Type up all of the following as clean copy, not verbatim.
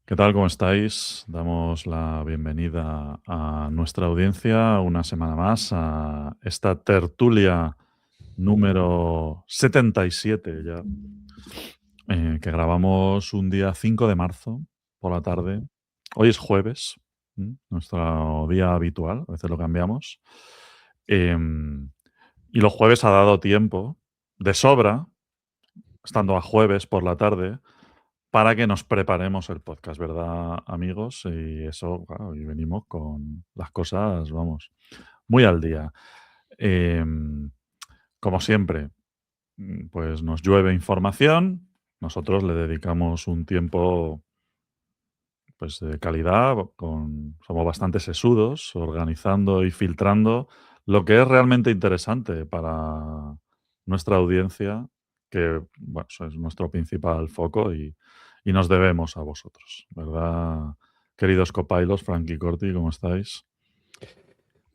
¿Qué tal? ¿Cómo estáis? Damos la bienvenida a nuestra audiencia una semana más a esta tertulia número 77 ya, que grabamos un día 5 de marzo por la tarde. Hoy es jueves, nuestro día habitual, a veces lo cambiamos. Em, y los jueves ha dado tiempo de sobra, estando a jueves por la tarde, para que nos preparemos el podcast, ¿verdad, amigos? Y eso, claro, y venimos con las cosas, vamos, muy al día. Em, Como siempre, pues nos llueve información, nosotros le dedicamos un tiempo pues de calidad, somos bastante sesudos, organizando y filtrando lo que es realmente interesante para nuestra audiencia, que bueno, eso es nuestro principal foco y nos debemos a vosotros, ¿verdad? Queridos copilos, Frank y Corti, ¿cómo estáis?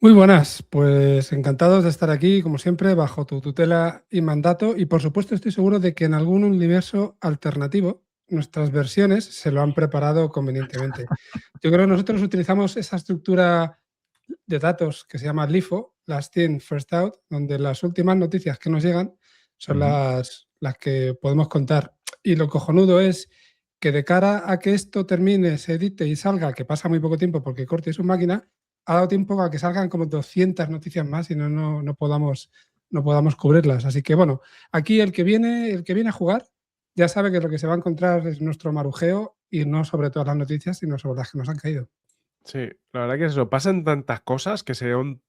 Muy buenas, pues encantados de estar aquí, como siempre, bajo tu tutela y mandato. Y por supuesto, estoy seguro de que en algún universo alternativo nuestras versiones se lo han preparado convenientemente. Yo creo que nosotros utilizamos esa estructura de datos que se llama LIFO, Last In, First Out, donde las últimas noticias que nos llegan son Ujú. las que podemos contar. Y lo cojonudo es que de cara a que esto termine, se edite y salga, que pasa muy poco tiempo porque Corte es su máquina, ha dado tiempo a que salgan como 200 noticias más y no podamos cubrirlas. Así que bueno, aquí el que viene a jugar ya sabe que lo que se va a encontrar es nuestro marujeo y no sobre todas las noticias, sino sobre las que nos han caído. Sí, la verdad que eso, pasan tantas cosas que sería un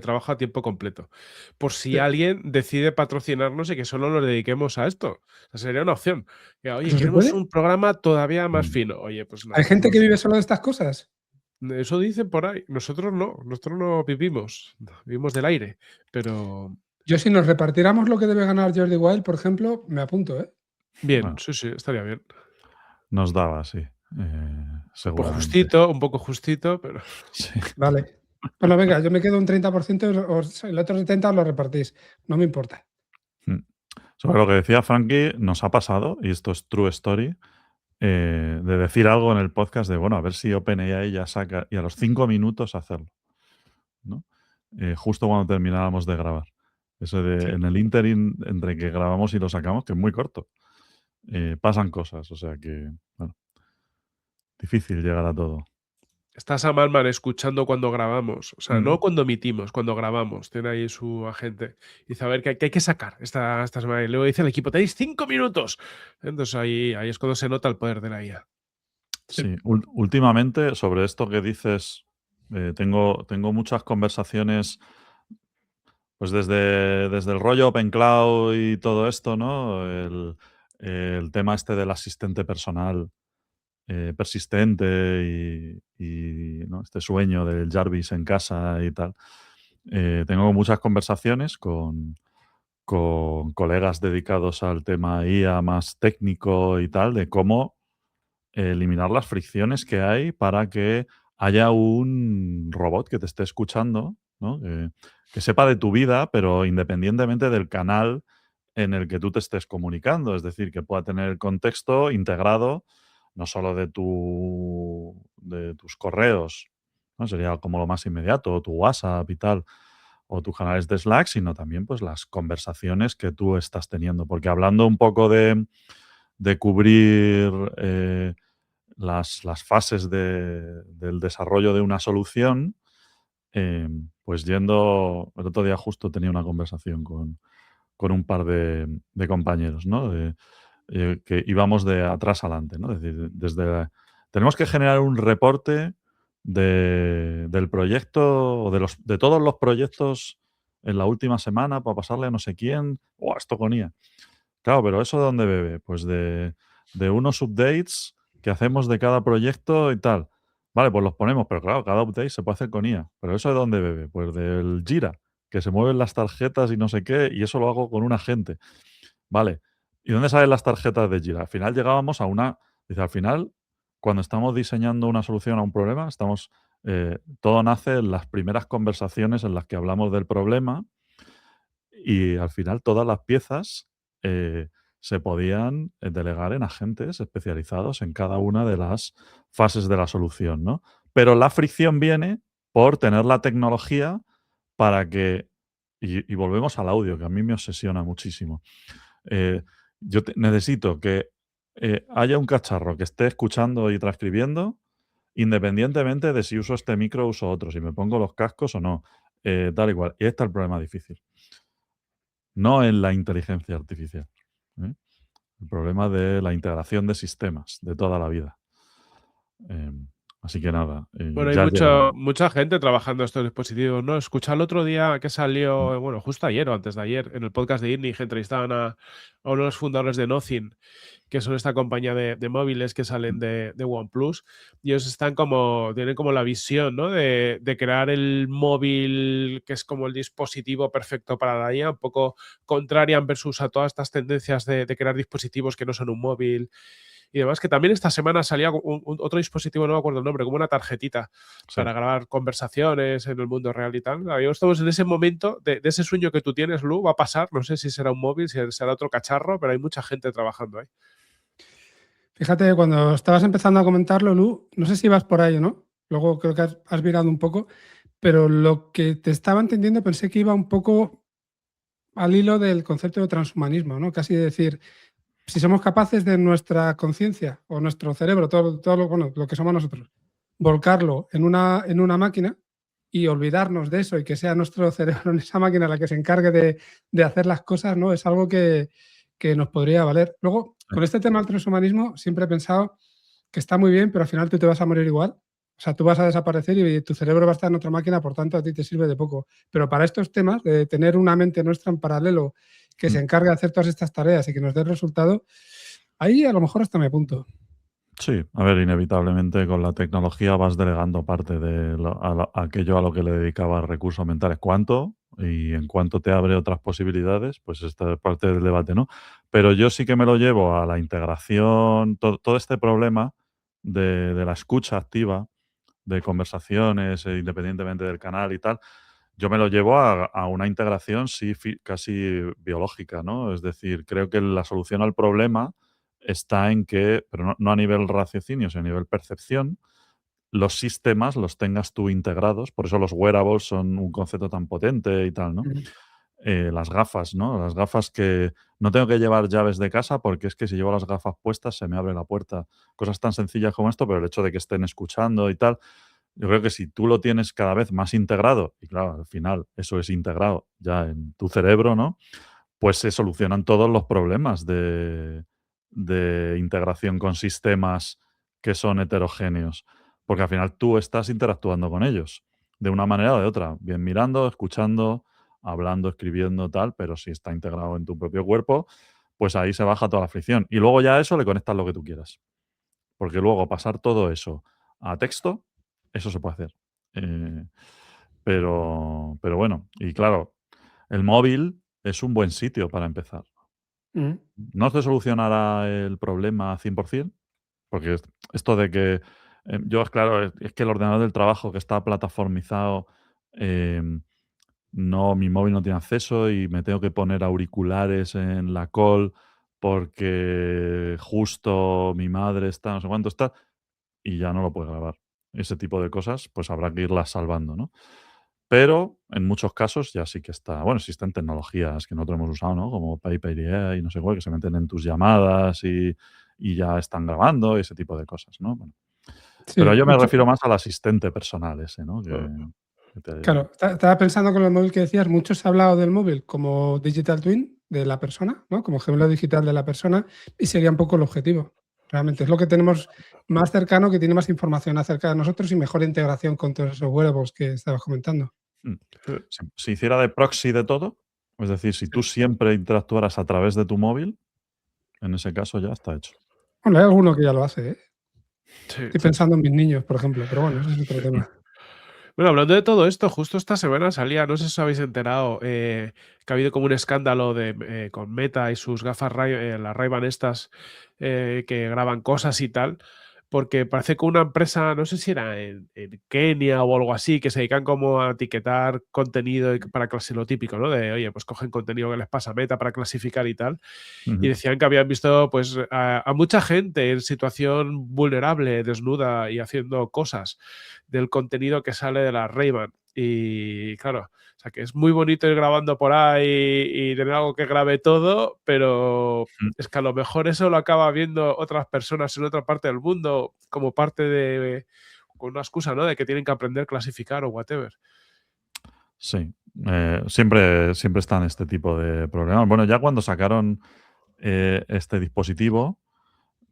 trabajo a tiempo completo. Por si Sí, alguien decide patrocinarnos y que solo nos dediquemos a esto. O sea, sería una opción. Que, oye, ¿eso se queremos puede? un programa todavía más Mm. fino. Oye, pues Hay nada, gente que vive solo de estas cosas. eso dicen por ahí. Nosotros no vivimos, vivimos del aire. Pero Yo, si nos repartiéramos lo que debe ganar Jordi Wild, por ejemplo, me apunto, ¿eh? bien, Bueno, sí, sí, estaría bien. nos daba, sí, seguramente. Un poco justito, pero Sí. Vale. Bueno, venga, yo me quedo un 30%, el otro 70% os lo repartís. No me importa. Mm. Sobre lo que decía Frankie, nos ha pasado, y esto es true story, de decir algo en el podcast de, bueno, a ver si OpenAI ya saca, y a los 5 minutos hacerlo, ¿no? Justo cuando terminábamos de grabar. Eso de, sí. en el interim entre que grabamos y lo sacamos, que es muy corto. Pasan cosas, o sea que, bueno, difícil llegar a todo. Estás a Malman escuchando cuando grabamos, o sea, Mm. no cuando emitimos, cuando grabamos. Tiene ahí su agente. Dice, a ver, ¿qué hay que sacar esta semana? Y luego dice el equipo, tenéis 5 minutos. Entonces ahí es cuando se nota el poder de la IA. Sí. Sí, últimamente sobre esto que dices, tengo muchas conversaciones, pues desde el rollo Open Cloud y todo esto, ¿no? El tema este del asistente personal persistente y, ¿no? Este sueño del Jarvis en casa y tal. Tengo muchas conversaciones con colegas dedicados al tema IA más técnico y tal, de cómo eliminar las fricciones que hay para que haya un robot que te esté escuchando, ¿no? Que sepa de tu vida, pero independientemente del canal en el que tú te estés comunicando. Es decir, que pueda tener el contexto integrado, no solo de tus correos, ¿no? Sería como lo más inmediato, o tu WhatsApp y tal, o tus canales de Slack, sino también pues las conversaciones que tú estás teniendo. Porque hablando un poco de cubrir las fases del desarrollo de una solución, pues yendo, el otro día justo tenía una conversación con un par de compañeros, ¿no? Que íbamos de atrás adelante, ¿no? Es decir, tenemos que generar un reporte del proyecto o de todos los proyectos en la última semana para pasarle a no sé quién. ¡Oh, esto con IA! Claro, pero ¿eso de dónde bebe? Pues de unos updates que hacemos de cada proyecto y tal. Vale, pues los ponemos, pero claro, cada update se puede hacer con IA. ¿Pero eso de dónde bebe? Pues del Jira, que se mueven las tarjetas y no sé qué, y eso lo hago con un agente. Vale, ¿y dónde salen las tarjetas de Jira? Al final llegábamos a una... Dice, al final, cuando estamos diseñando una solución a un problema, todo nace en las primeras conversaciones en las que hablamos del problema y al final todas las piezas se podían delegar en agentes especializados en cada una de las fases de la solución, ¿no? Pero la fricción viene por tener la tecnología para que, y volvemos al audio, que a mí me obsesiona muchísimo. Yo necesito que haya un cacharro que esté escuchando y transcribiendo, independientemente de si uso este micro o uso otro, si me pongo los cascos o no, tal igual. Y ahí está el problema difícil. No en la inteligencia artificial. ¿Eh? El problema de la integración de sistemas de toda la vida. Así que nada, Bueno, hay ya llega. mucha gente trabajando estos dispositivos, ¿no? Escuché el otro día que salió, bueno, justo ayer o antes de ayer, en el podcast de INNI, que entrevistaban a uno de los fundadores de Nothing, que son esta compañía de móviles que salen de OnePlus, y ellos tienen como la visión, ¿no? De crear el móvil que es como el dispositivo perfecto para la IA, un poco contrarian versus a todas estas tendencias de crear dispositivos que no son un móvil y demás, que también esta semana salía otro dispositivo, no me acuerdo el nombre, como una tarjetita Sí. para grabar conversaciones en el mundo real y tal. Estamos en ese momento de ese sueño que tú tienes, Lu, va a pasar, no sé si será un móvil, si será otro cacharro, pero hay mucha gente trabajando ahí. Fíjate, cuando estabas empezando a comentarlo, Lu, no sé si vas por ahí o no, luego creo que has virado un poco, pero lo que te estaba entendiendo pensé que iba un poco al hilo del concepto de transhumanismo, ¿no? Casi decir, si somos capaces de nuestra conciencia o nuestro cerebro, todo lo que somos nosotros, volcarlo en una máquina y olvidarnos de eso y que sea nuestro cerebro en esa máquina la que se encargue de hacer las cosas, ¿no? Es algo que nos podría valer. Luego, con este tema del transhumanismo, siempre he pensado que está muy bien, pero al final tú te vas a morir igual. O sea, tú vas a desaparecer y tu cerebro va a estar en otra máquina, por tanto, a ti te sirve de poco. Pero para estos temas, de tener una mente nuestra en paralelo que se encargue de hacer todas estas tareas y que nos dé resultado, ahí a lo mejor hasta me apunto. Sí, a ver, inevitablemente con la tecnología vas delegando parte de aquello a lo que le dedicabas recursos mentales. ¿Cuánto? Y en cuanto te abre otras posibilidades, pues esta es parte del debate, ¿no? Pero yo sí que me lo llevo a la integración, todo este problema de la escucha activa, de conversaciones, independientemente del canal y tal, yo me lo llevo a una integración sí, casi biológica, ¿no? Es decir, creo que la solución al problema está en que, pero no a nivel raciocinio, sino a nivel percepción, los sistemas los tengas tú integrados. Por eso los wearables son un concepto tan potente y tal, ¿no? Las gafas, ¿no? Las gafas que no tengo que llevar llaves de casa porque es que si llevo las gafas puestas se me abre la puerta. Cosas tan sencillas como esto, pero el hecho de que estén escuchando y tal, yo creo que si tú lo tienes cada vez más integrado, y claro, al final eso es integrado ya en tu cerebro, ¿no? Pues se solucionan todos los problemas de integración con sistemas que son heterogéneos. Porque al final tú estás interactuando con ellos de una manera o de otra, bien mirando, escuchando, hablando, escribiendo, tal, pero si está integrado en tu propio cuerpo, pues ahí se baja toda la fricción. Y luego ya a eso le conectas lo que tú quieras. Porque luego pasar todo eso a texto, eso se puede hacer. Eh, pero bueno, y claro, el móvil es un buen sitio para empezar. No te solucionará el problema 100%, porque esto de que yo, claro, es que el ordenador del trabajo que está plataformizado, no, mi móvil no tiene acceso y me tengo que poner auriculares en la call porque justo mi madre está, no sé cuánto está, y ya no lo puede grabar. Ese tipo de cosas, pues habrá que irlas salvando, ¿no? Pero en muchos casos ya sí que está. Bueno, existen tecnologías que nosotros hemos usado, ¿no? Como PayPal y no sé cuál, que se meten en tus llamadas y ya están grabando y ese tipo de cosas, ¿no? Bueno, pero Sí, yo me refiero más al asistente personal ese, ¿no? Que claro, estaba pensando con el móvil que decías, mucho se ha hablado del móvil como digital twin de la persona, ¿no? Como gemelo digital de la persona, y sería un poco el objetivo. Realmente es lo que tenemos más cercano, que tiene más información acerca de nosotros y mejor integración con todos esos wearables que estabas comentando. se hiciera de proxy de todo, es decir, si tú siempre interactuaras a través de tu móvil, en ese caso ya está hecho. Bueno, hay alguno que ya lo hace, ¿eh? Sí. Estoy pensando en mis niños, por ejemplo, pero bueno, ese es otro tema. Bueno, hablando de todo esto, justo esta semana salía, no sé si os habéis enterado, que ha habido como un escándalo con Meta y sus gafas, las Ray-Ban estas, que graban cosas y tal. porque parece que una empresa, no sé si era en Kenia o algo así, que se dedican como a etiquetar contenido para lo típico, ¿no? De, oye, pues cogen contenido que les pasa a Meta para clasificar y tal. Y decían que habían visto pues a mucha gente en situación vulnerable, desnuda y haciendo cosas del contenido que sale de la Ray-Ban. Y claro, o sea que es muy bonito ir grabando por ahí y tener algo que grabe todo, pero es que a lo mejor eso lo acaba viendo otras personas en otra parte del mundo como parte de, con una excusa, ¿no? De que tienen que aprender a clasificar o whatever. Sí, siempre están este tipo de problemas. Bueno, ya cuando sacaron este dispositivo,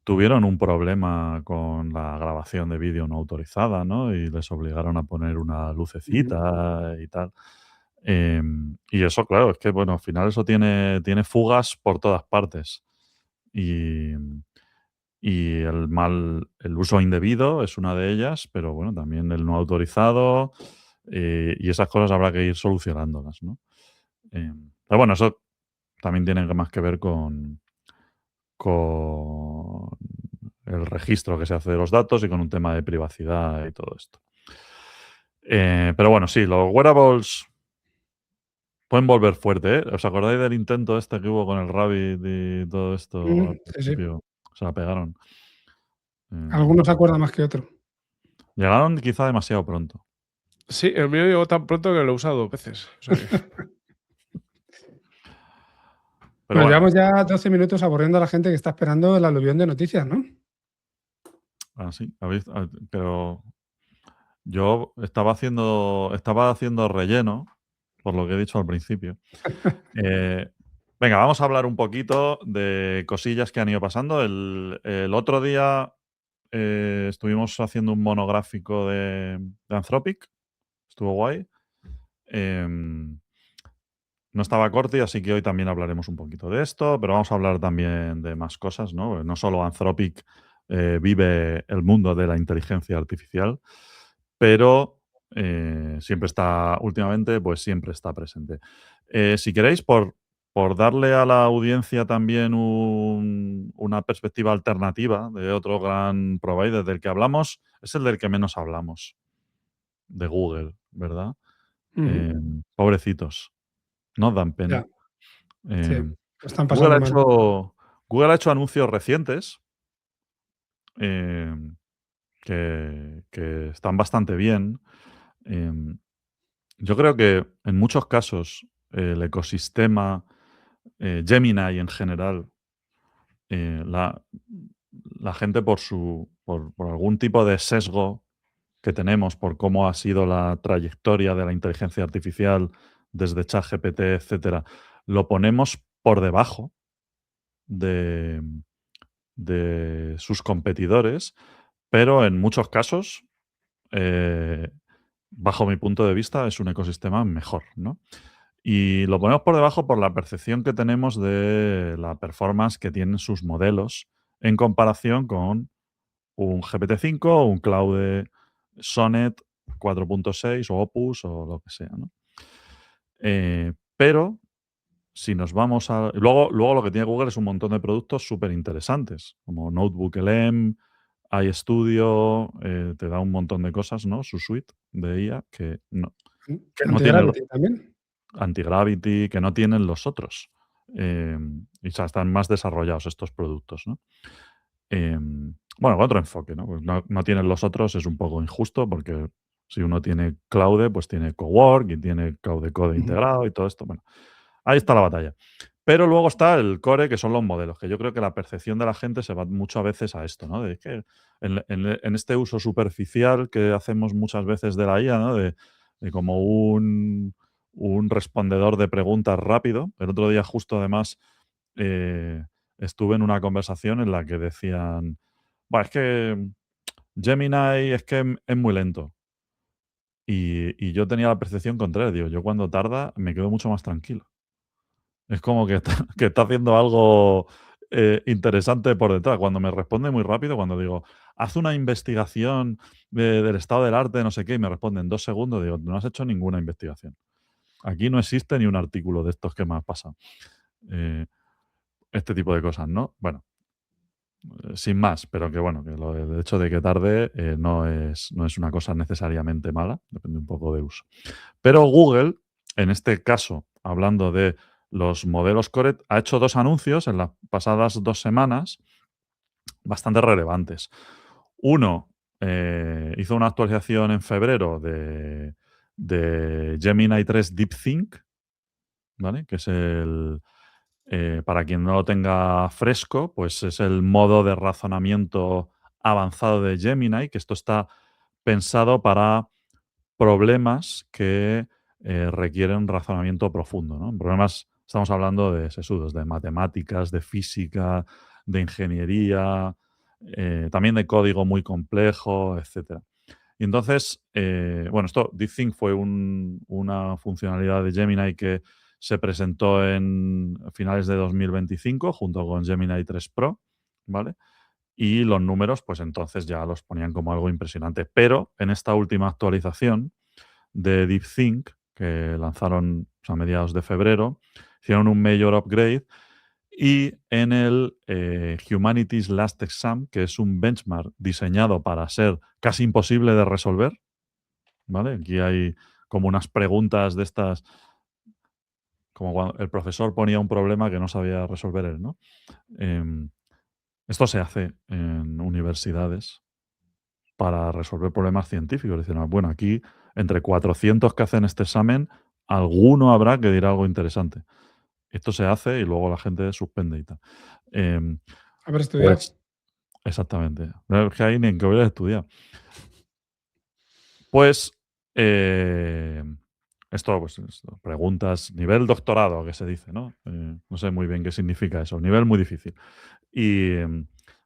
tuvieron un problema con la grabación de vídeo no autorizada, ¿no? Y les obligaron a poner una lucecita y tal. Y eso, claro, es que, bueno, al final eso tiene fugas por todas partes. Y, y el uso indebido es una de ellas, pero bueno, también el no autorizado, y esas cosas habrá que ir solucionándolas, ¿no? Pero bueno, eso también tiene más que ver con el registro que se hace de los datos y con un tema de privacidad y todo esto. Pero bueno, sí, los wearables pueden volver fuerte, ¿eh? ¿Os acordáis del intento este que hubo con el Rabbit y todo esto al Sí, sí. principio? Se la pegaron. Algunos se acuerdan más que otros. Llegaron quizá demasiado pronto. Sí, el mío llegó tan pronto que lo he usado 2 veces. O sea que... Pero Bueno, bueno, llevamos ya 12 minutos aburriendo a la gente que está esperando el aluvión de noticias, ¿no? sí, pero yo estaba haciendo relleno, por lo que he dicho al principio. Venga, vamos a hablar un poquito de cosillas que han ido pasando. El otro día estuvimos haciendo un monográfico de Anthropic. Estuvo guay. Em, no estaba Corti, así que hoy también hablaremos un poquito de esto, pero vamos a hablar también de más cosas, ¿no? No solo Anthropic vive el mundo de la inteligencia artificial, pero últimamente, pues siempre está presente. Si queréis, por darle a la audiencia también una perspectiva alternativa de otro gran provider del que hablamos, es el del que menos hablamos, de Google, ¿verdad? Pobrecitos, nos dan pena. Ya, sí, Eh, lo están Google ha pasando mal. hecho, Google ha hecho anuncios recientes eh, que están bastante bien. Em, yo creo que en muchos casos el ecosistema Gemini en general, la gente por algún tipo de sesgo que tenemos por cómo ha sido la trayectoria de la inteligencia artificial desde ChatGPT, etcétera, lo ponemos por debajo de, de sus competidores, pero en muchos casos, eh, bajo mi punto de vista, es un ecosistema mejor, ¿no? Y lo ponemos por debajo por la percepción que tenemos de la performance que tienen sus modelos en comparación con un GPT-5 o un Claude Sonnet 4.6 o Opus o lo que sea, ¿no? Pero si nos vamos a... Luego lo que tiene Google es un montón de productos súper interesantes, como Notebook LM, iStudio, te da un montón de cosas, ¿no? Su suite de IA que no tiene Antigravity también. Antigravity, que no tienen los otros. Y están más desarrollados estos productos, ¿no? Bueno, otro enfoque, ¿no? Pues no tienen los otros, es un poco injusto porque si uno tiene Claude, pues tiene Cowork y tiene Claude Code integrado y todo esto. Bueno, ahí está la batalla. Pero luego está el core, que son los modelos, que yo creo que la percepción de la gente se va mucho a veces a esto, ¿no? De que en este uso superficial que hacemos muchas veces de la IA, ¿no? De como un respondedor de preguntas rápido. El otro día justo además eh, estuve en una conversación en la que decían, "Buah, es que Gemini es que es muy lento". Y yo tenía la percepción contraria, digo, yo cuando tarda me quedo mucho más tranquilo. Es como que está, que está haciendo algo interesante por detrás. Cuando me responde muy rápido, cuando digo, haz una investigación del estado del arte, no sé qué, y me responde en 2 segundos, digo, no has hecho ninguna investigación. Aquí no existe ni un artículo de estos que me has pasado. Este tipo de cosas, ¿no? Bueno, sin más, pero que bueno, que el hecho de que tarde no es una cosa necesariamente mala, depende un poco de uso. Pero Google, en este caso, hablando de los modelos Core, ha hecho 2 anuncios en las pasadas 2 semanas bastante relevantes. Uno, hizo una actualización en febrero de Gemini 3 DeepThink, ¿vale? Que es para quien no lo tenga fresco, pues es el modo de razonamiento avanzado de Gemini, que esto está pensado para problemas que requieren razonamiento profundo, ¿no? Problemas, estamos hablando de sesudos, de matemáticas, de física, de ingeniería, también de código muy complejo, etcétera. Y entonces, bueno, DeepThink fue una funcionalidad de Gemini que se presentó en finales de 2025 junto con Gemini 3 Pro, ¿vale? Y los números, pues entonces ya los ponían como algo impresionante. Pero en esta última actualización de DeepThink, que lanzaron a mediados de febrero, hicieron un major upgrade y en el Humanities Last Exam, que es un benchmark diseñado para ser casi imposible de resolver, ¿vale? Aquí hay como unas preguntas de estas, como cuando el profesor ponía un problema que no sabía resolver él, ¿no? Em, Esto se hace en universidades para resolver problemas científicos. Dicen, bueno, aquí entre 400 que hacen este examen, alguno habrá que dirá algo interesante. Esto se hace y luego la gente suspende y tal. Em, Haber estudiado. pues, exactamente. No, es que hay ni en que hubiera estudiado. Pues, preguntas, nivel doctorado, que se dice, ¿no? No sé muy bien qué significa eso, nivel muy difícil. Y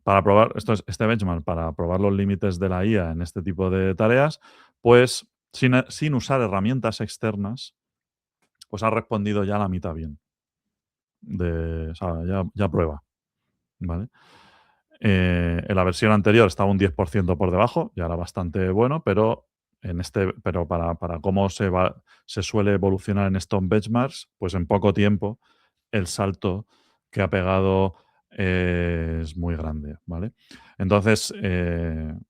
para probar, este benchmark, para probar los límites de la IA en este tipo de tareas, pues sin usar herramientas externas, pues ha respondido ya la mitad bien. O sea, ya prueba, ¿vale? En la versión anterior estaba un 10% por debajo, ya era bastante bueno, pero para cómo se suele evolucionar en estos benchmarks, pues en poco tiempo el salto que ha pegado es muy grande, ¿vale? Entonces,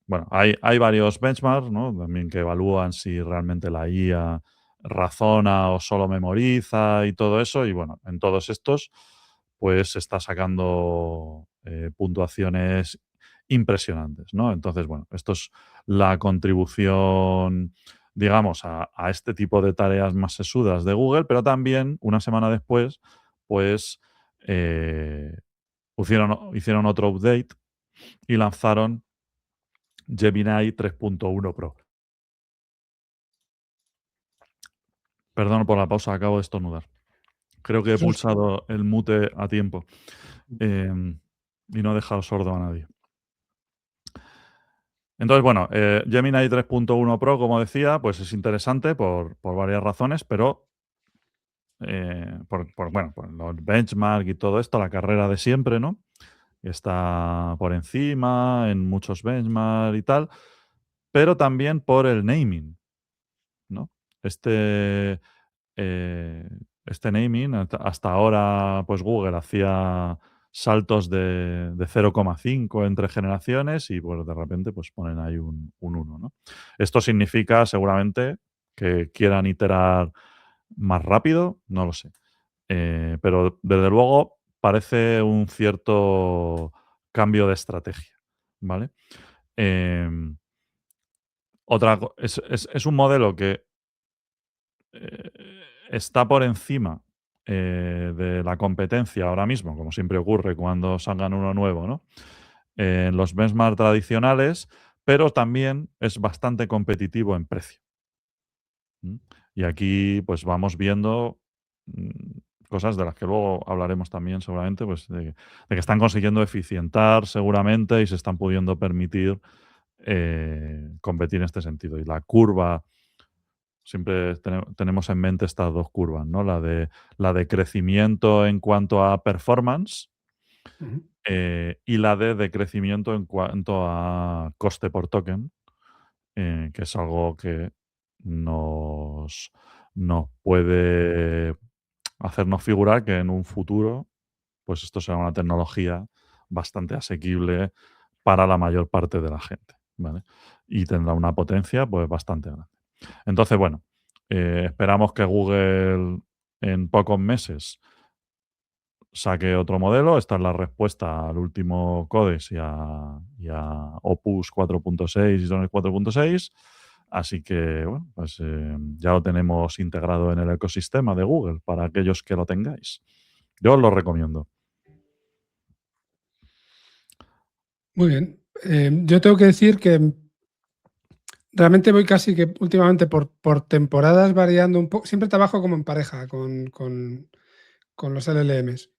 bueno, hay varios benchmarks, ¿no? También que evalúan si realmente la IA razona o solo memoriza y todo eso. Y bueno, en todos estos, pues se está sacando puntuaciones impresionantes, ¿no? Entonces, bueno, esto es la contribución, digamos, a este tipo de tareas más sesudas de Google, pero también una semana después, pues eh, hicieron otro update y lanzaron Gemini 3.1 Pro. Perdón por la pausa, acabo de estornudar. Creo que he pulsado el mute a tiempo y no he dejado sordo a nadie. Entonces, bueno, Gemini 3.1 Pro, como decía, pues es interesante por varias razones, pero por los benchmark y todo esto, la carrera de siempre, ¿no? Está por encima en muchos benchmark y tal, pero también por el naming, ¿no? Este, eh, este naming, hasta ahora, pues Google hacía saltos de 0,5 entre generaciones y pues de repente pues ponen ahí un 1, ¿no? Esto significa seguramente que quieran iterar más rápido, no lo sé. Pero desde luego parece un cierto cambio de estrategia, ¿vale? Em, es un modelo que eh, está por encima de la competencia ahora mismo, como siempre ocurre cuando salgan uno nuevo, ¿no? En los benchmark tradicionales, pero también es bastante competitivo en precio. ¿Mm? Y aquí pues vamos viendo cosas de las que luego hablaremos también seguramente, pues de que están consiguiendo eficientar seguramente y se están pudiendo permitir competir en este sentido. Y la curva, siempre tenemos en mente estas dos curvas, ¿no? La de crecimiento en cuanto a performance Ujú. y la de decrecimiento en cuanto a coste por token, que es algo que nos, nos puede hacernos figurar que en un futuro, pues esto será una tecnología bastante asequible para la mayor parte de la gente, ¿vale? Y tendrá una potencia pues bastante grande. Entonces, bueno, esperamos que Google en pocos meses saque otro modelo. Esta es la respuesta al último Codex y a Opus 4.6 y Sonnet 4.6. Así que, bueno, pues ya lo tenemos integrado en el ecosistema de Google para aquellos que lo tengáis. Yo os lo recomiendo. Muy bien. Yo tengo que decir que realmente voy casi que últimamente por temporadas variando un poco. Siempre trabajo como en pareja con los LLMs.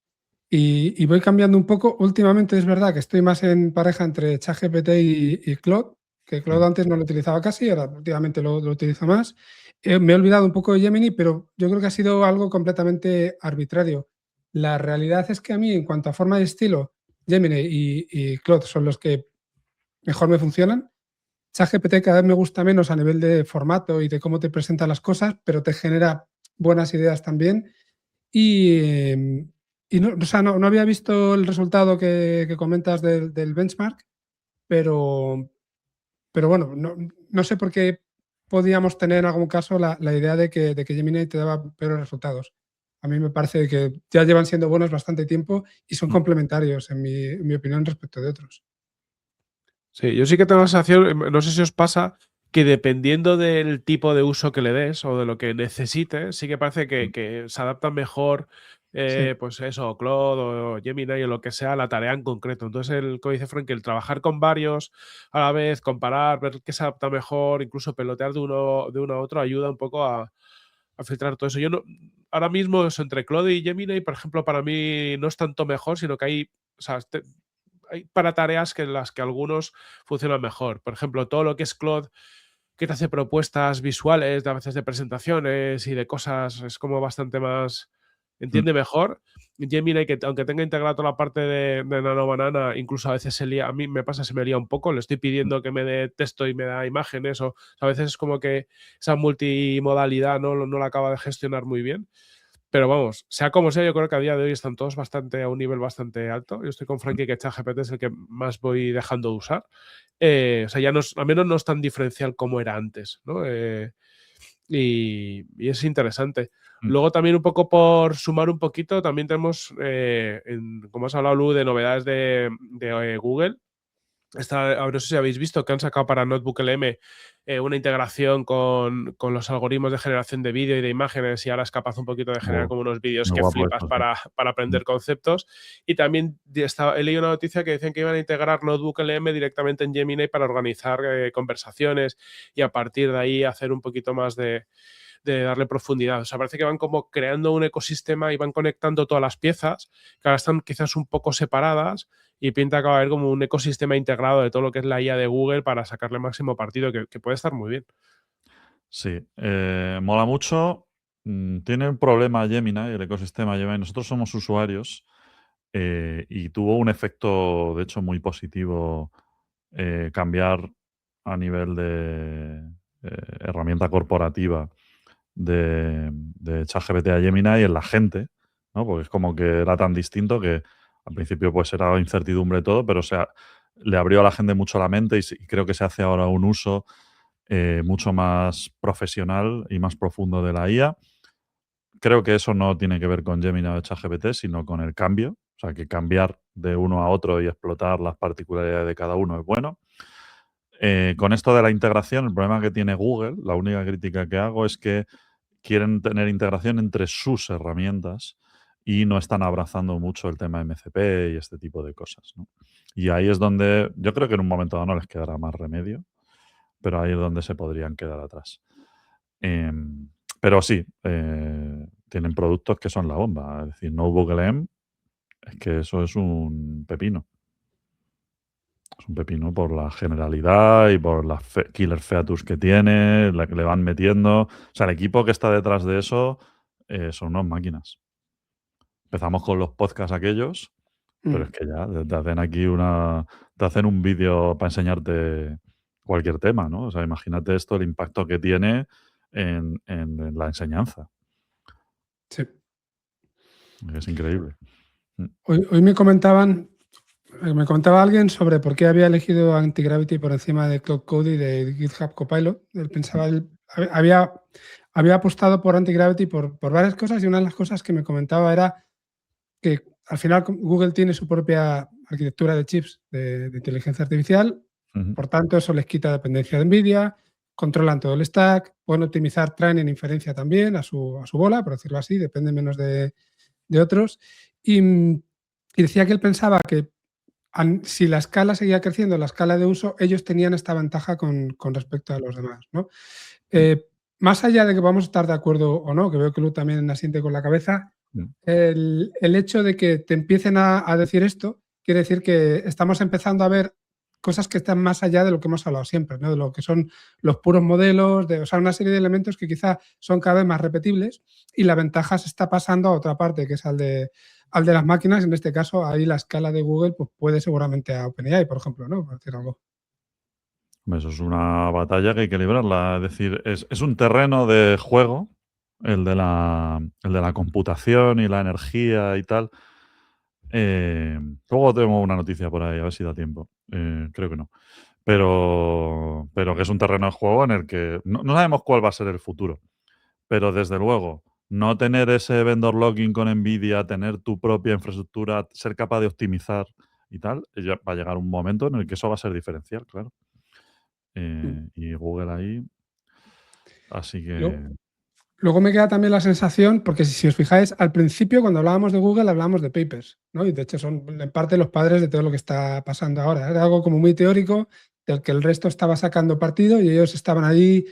Y voy cambiando un poco. Últimamente es verdad que estoy más en pareja entre ChatGPT y Claude, que Claude antes no lo utilizaba casi, ahora últimamente lo utilizo más. Me he olvidado un poco de Gemini, pero yo creo que ha sido algo completamente arbitrario. La realidad es que a mí, en cuanto a forma de estilo, Gemini y Claude son los que mejor me funcionan. ChatGPT cada vez me gusta menos a nivel de formato y de cómo te presenta las cosas, pero te genera buenas ideas también. Y no, o sea, no había visto el resultado que comentas del benchmark, pero bueno, no sé por qué podíamos tener en algún caso la idea de que Gemini te daba peores resultados. A mí me parece que ya llevan siendo buenos bastante tiempo y son complementarios, en mi opinión, respecto de otros. Sí, yo sí que tengo la sensación, no sé si os pasa, que dependiendo del tipo de uso que le des o de lo que necesites, sí que parece que se adapta mejor, Sí. pues eso, Claude o Gemini o lo que sea, a la tarea en concreto. Entonces, como dice Frank, el trabajar con varios a la vez, comparar, ver qué se adapta mejor, incluso pelotear de uno a otro, ayuda un poco a filtrar todo eso. Yo no, ahora mismo eso, entre Claude y Gemini, por ejemplo, para mí no es tanto mejor, sino que hay, o sea, hay para tareas que en las que algunos funcionan mejor. Por ejemplo, todo lo que es Claude, que te hace propuestas visuales, a veces de presentaciones y de cosas, es como bastante más, entiende mejor. Gemini, que aunque tenga integrado toda la parte de Nano Banana, incluso a veces se lía, a mí me pasa, se me lía un poco, le estoy pidiendo que me dé texto y me da imágenes, o a veces es como que esa multimodalidad no la acaba de gestionar muy bien. Pero vamos, sea como sea, yo creo que a día de hoy están todos bastante a un nivel bastante alto. Yo estoy con Frankie que ChatGPT es el que más voy dejando de usar. O sea, ya no es, al menos no es tan diferencial como era antes, ¿no? Y es interesante. Luego también un poco por sumar un poquito, también tenemos, como has hablado, Lu, de novedades de Google. No sé si habéis visto que han sacado para Notebook LM una integración con los algoritmos de generación de vídeo y de imágenes, y ahora es capaz un poquito de generar como unos vídeos Muy que guapo flipas esto, sí. para aprender conceptos. Y también he leído una noticia que decían que iban a integrar Notebook LM directamente en Gemini para organizar conversaciones y a partir de ahí hacer un poquito más de darle profundidad. O sea, parece que van como creando un ecosistema y van conectando todas las piezas, que ahora están quizás un poco separadas, y pinta que va a haber como un ecosistema integrado de todo lo que es la IA de Google para sacarle máximo partido, que puede estar muy bien. Sí, mola mucho. Tiene un problema Gemini, el ecosistema Gemini. Nosotros somos usuarios y tuvo un efecto, de hecho, muy positivo cambiar a nivel de herramienta corporativa de ChatGPT a Gemini en la gente, ¿no? Porque es como que era tan distinto que al principio pues era incertidumbre todo, pero le abrió a la gente mucho la mente y creo que se hace ahora un uso mucho más profesional y más profundo de la IA. Creo que eso no tiene que ver con Gemini o ChatGPT, sino con el cambio. O sea, que cambiar de uno a otro y explotar las particularidades de cada uno es bueno. Con esto de la integración, el problema que tiene Google, la única crítica que hago es que quieren tener integración entre sus herramientas y no están abrazando mucho el tema MCP y este tipo de cosas, ¿no? Y ahí es donde yo creo que en un momento dado no les quedará más remedio, pero ahí es donde se podrían quedar atrás. Pero sí, tienen productos que son la bomba. Es decir, Notebook LM, es que eso es un pepino. Es un pepino por la generalidad y por las killer features que tiene, la que le van metiendo. O sea, el equipo que está detrás de eso son unas máquinas. Empezamos con los podcasts aquellos, pero es que ya te hacen aquí te hacen un vídeo para enseñarte cualquier tema, ¿no? O sea, imagínate esto, el impacto que tiene en la enseñanza. Sí. Es increíble. Hoy me comentaban, Me comentaba alguien sobre por qué había elegido Antigravity por encima de Cloud Code y de GitHub Copilot. Él pensaba, había apostado por Antigravity por varias cosas, y una de las cosas que me comentaba era que al final Google tiene su propia arquitectura de chips de inteligencia artificial, por tanto eso les quita dependencia de NVIDIA, controlan todo el stack, pueden optimizar training e inferencia también a su bola, por decirlo así, depende menos de otros. Y decía que él pensaba que si la escala seguía creciendo, la escala de uso, ellos tenían esta ventaja con respecto a los demás, ¿no? Más allá de que vamos a estar de acuerdo o no, que veo que Lu también asiente con la cabeza, el hecho de que te empiecen a decir esto quiere decir que estamos empezando a ver cosas que están más allá de lo que hemos hablado siempre, ¿no? De lo que son los puros modelos, o sea, una serie de elementos que quizá son cada vez más repetibles, y la ventaja se está pasando a otra parte, que es al de las máquinas. En este caso, ahí la escala de Google pues, puede seguramente a OpenAI, por ejemplo, ¿no? Por decir algo. Eso es una batalla que hay que librarla. Es decir, es un terreno de juego, el de la computación y la energía y tal. Luego tengo una noticia por ahí, a ver si da tiempo. Creo que no. Pero que es un terreno de juego en el que no sabemos cuál va a ser el futuro. Pero desde luego, no tener ese vendor locking con NVIDIA, tener tu propia infraestructura, ser capaz de optimizar y tal, va a llegar un momento en el que eso va a ser diferencial, claro. Y Google ahí. Así que. Luego me queda también la sensación, porque si os fijáis, al principio cuando hablábamos de Google hablábamos de papers, ¿no? Y de hecho son en parte los padres de todo lo que está pasando ahora. Era algo como muy teórico, del que el resto estaba sacando partido y ellos estaban allí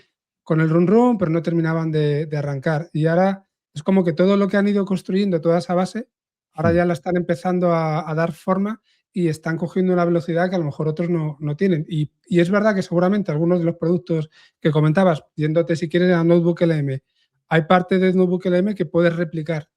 con el run, pero no terminaban de arrancar. Y ahora es como que todo lo que han ido construyendo, toda esa base, ahora ya la están empezando a dar forma y están cogiendo una velocidad que a lo mejor otros no tienen. Y es verdad que seguramente algunos de los productos que comentabas, yéndote si quieres a Notebook LM, hay parte de Notebook LM que puedes replicar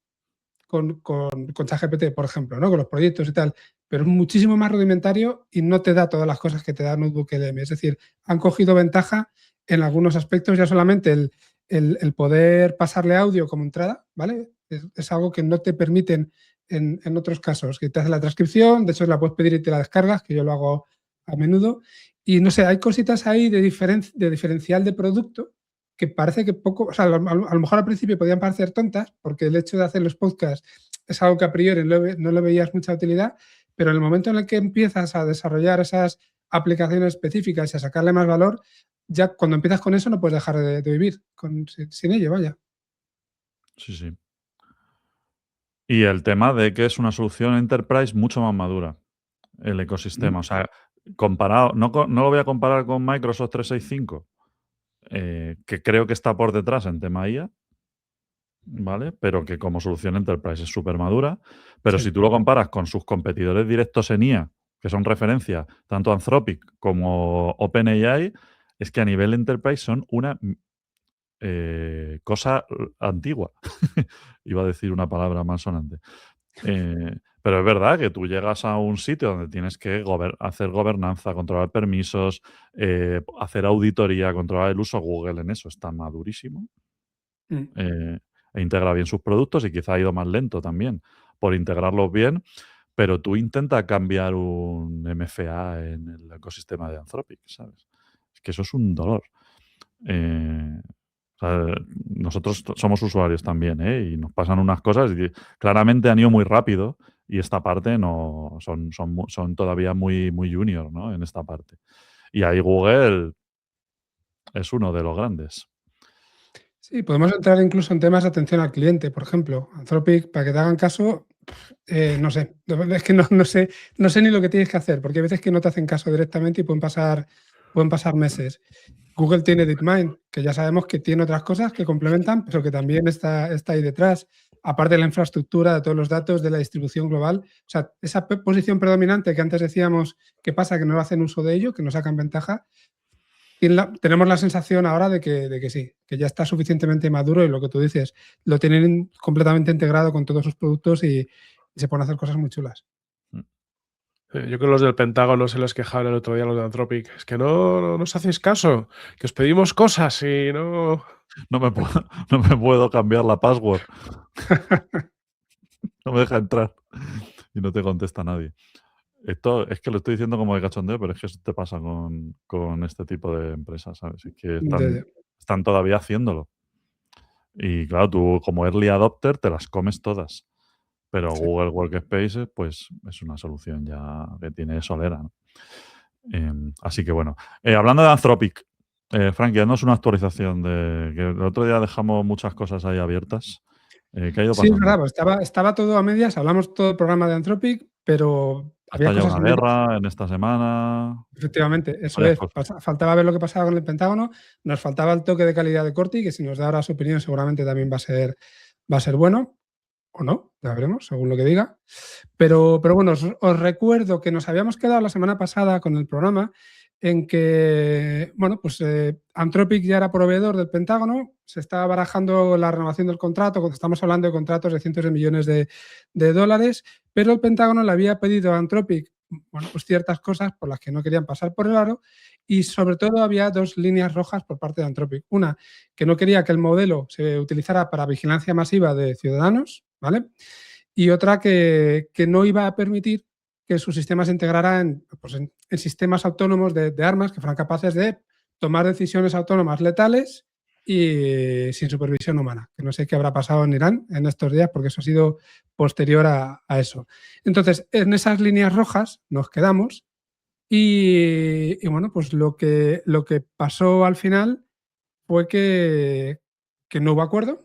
con ChatGPT, por ejemplo, ¿no? Con los proyectos y tal, pero es muchísimo más rudimentario y no te da todas las cosas que te da Notebook LM. Es decir, han cogido ventaja en algunos aspectos, ya solamente el poder pasarle audio como entrada, ¿vale? Es algo que no te permiten en otros casos, que te hace la transcripción, de hecho la puedes pedir y te la descargas, que yo lo hago a menudo. Y no sé, hay cositas ahí de diferencial de producto que parece que poco, o sea, a lo mejor al principio podían parecer tontas, porque el hecho de hacer los podcasts es algo que a priori no le veías mucha utilidad, pero en el momento en el que empiezas a desarrollar esas aplicaciones específicas y a sacarle más valor, ya cuando empiezas con eso no puedes dejar de vivir sin ello, vaya. Sí, sí. Y el tema de que es una solución enterprise mucho más madura, el ecosistema. O sea, comparado, no lo voy a comparar con Microsoft 365, que creo que está por detrás en tema IA, ¿vale? Pero que como solución enterprise es súper madura. Pero Sí. si tú lo comparas con sus competidores directos en IA, que son referencia, tanto Anthropic como OpenAI, es que a nivel enterprise son una cosa antigua. Iba a decir una palabra malsonante. Pero es verdad que tú llegas a un sitio donde tienes que hacer gobernanza, controlar permisos, hacer auditoría, controlar el uso. Google en eso está madurísimo. E integra bien sus productos y quizá ha ido más lento también por integrarlos bien, pero tú intenta cambiar un MFA en el ecosistema de Anthropic, ¿sabes? Es que eso es un dolor. O sea, nosotros somos usuarios también, ¿eh? Y nos pasan unas cosas y claramente han ido muy rápido y esta parte no son todavía muy, muy junior, ¿no? En esta parte. Y ahí Google es uno de los grandes. Sí, podemos entrar incluso en temas de atención al cliente, por ejemplo. Anthropic, para que te hagan caso, no sé, es que no sé ni lo que tienes que hacer, porque hay veces que no te hacen caso directamente y pueden pasar meses. Google tiene DeepMind, que ya sabemos que tiene otras cosas que complementan, pero que también está ahí detrás, aparte de la infraestructura, de todos los datos, de la distribución global. O sea, esa posición predominante que antes decíamos que pasa, que no hacen uso de ello, que no sacan ventaja, tenemos la sensación ahora de que sí, que ya está suficientemente maduro y lo que tú dices, lo tienen completamente integrado con todos sus productos y se pueden hacer cosas muy chulas. Yo creo que los del Pentágono se les quejaban el otro día los de Anthropic. Es que no nos hacéis caso, que os pedimos cosas y no... No me puedo cambiar la password. No me deja entrar. Y no te contesta nadie. esto es que lo estoy diciendo como de cachondeo, pero es que eso te pasa con este tipo de empresas, ¿sabes? Es que están todavía haciéndolo. Y claro, tú como early adopter te las comes todas. Pero Sí. Google Workspace, pues es una solución ya que tiene solera, ¿no? Así que bueno. Hablando de Anthropic, Frankie, danos una actualización de que el otro día dejamos muchas cosas ahí abiertas. ¿Qué ha ido Sí, es pasando? verdad, pues estaba todo a medias, hablamos todo el programa de Anthropic, pero Ha había estallado cosas una a medias. guerra en esta semana. Efectivamente, eso Varias es. cosas. Faltaba ver lo que pasaba con el Pentágono, nos faltaba el toque de calidad de Corti, que si nos da ahora su opinión seguramente también va a ser bueno, o no, ya veremos, según lo que diga. Pero bueno, os recuerdo que nos habíamos quedado la semana pasada con el programa en que, bueno, pues Anthropic ya era proveedor del Pentágono, se estaba barajando la renovación del contrato, cuando estamos hablando de contratos de cientos de millones de dólares, pero el Pentágono le había pedido a Anthropic, bueno, pues ciertas cosas por las que no querían pasar por el aro, y sobre todo había dos líneas rojas por parte de Anthropic. Una, que no quería que el modelo se utilizara para vigilancia masiva de ciudadanos, ¿vale? Y otra que no iba a permitir que su sistema se integrara en sistemas autónomos de armas que fueran capaces de tomar decisiones autónomas letales y sin supervisión humana. Que no sé qué habrá pasado en Irán en estos días, porque eso ha sido posterior a eso. Entonces, en esas líneas rojas nos quedamos y bueno, pues lo que pasó al final fue que no hubo acuerdo,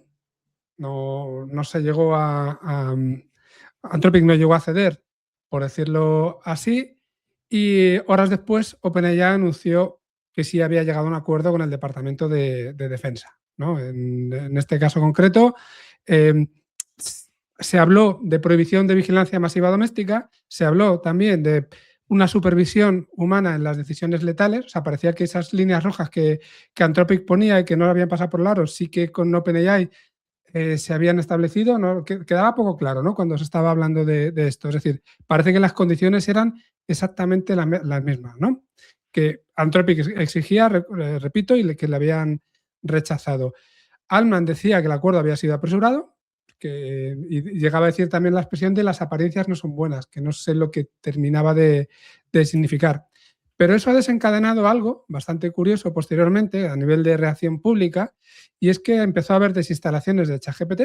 no se llegó Anthropic no llegó a ceder, por decirlo así, y horas después OpenAI anunció que sí había llegado a un acuerdo con el Departamento de Defensa, ¿no? En este caso concreto, se habló de prohibición de vigilancia masiva doméstica, se habló también de una supervisión humana en las decisiones letales, o sea, parecía que esas líneas rojas que Anthropic ponía y que no habían pasado por el aro, sí que con OpenAI se habían establecido, ¿no? Quedaba poco claro, ¿no? Cuando se estaba hablando de esto. Es decir, parece que las condiciones eran exactamente las mismas, ¿no? Que Anthropic exigía, repito, y que le habían rechazado. Altman decía que el acuerdo había sido apresurado, y llegaba a decir también la expresión de las apariencias no son buenas, que no sé lo que terminaba de significar. Pero eso ha desencadenado algo bastante curioso posteriormente a nivel de reacción pública, y es que empezó a haber desinstalaciones de ChatGPT,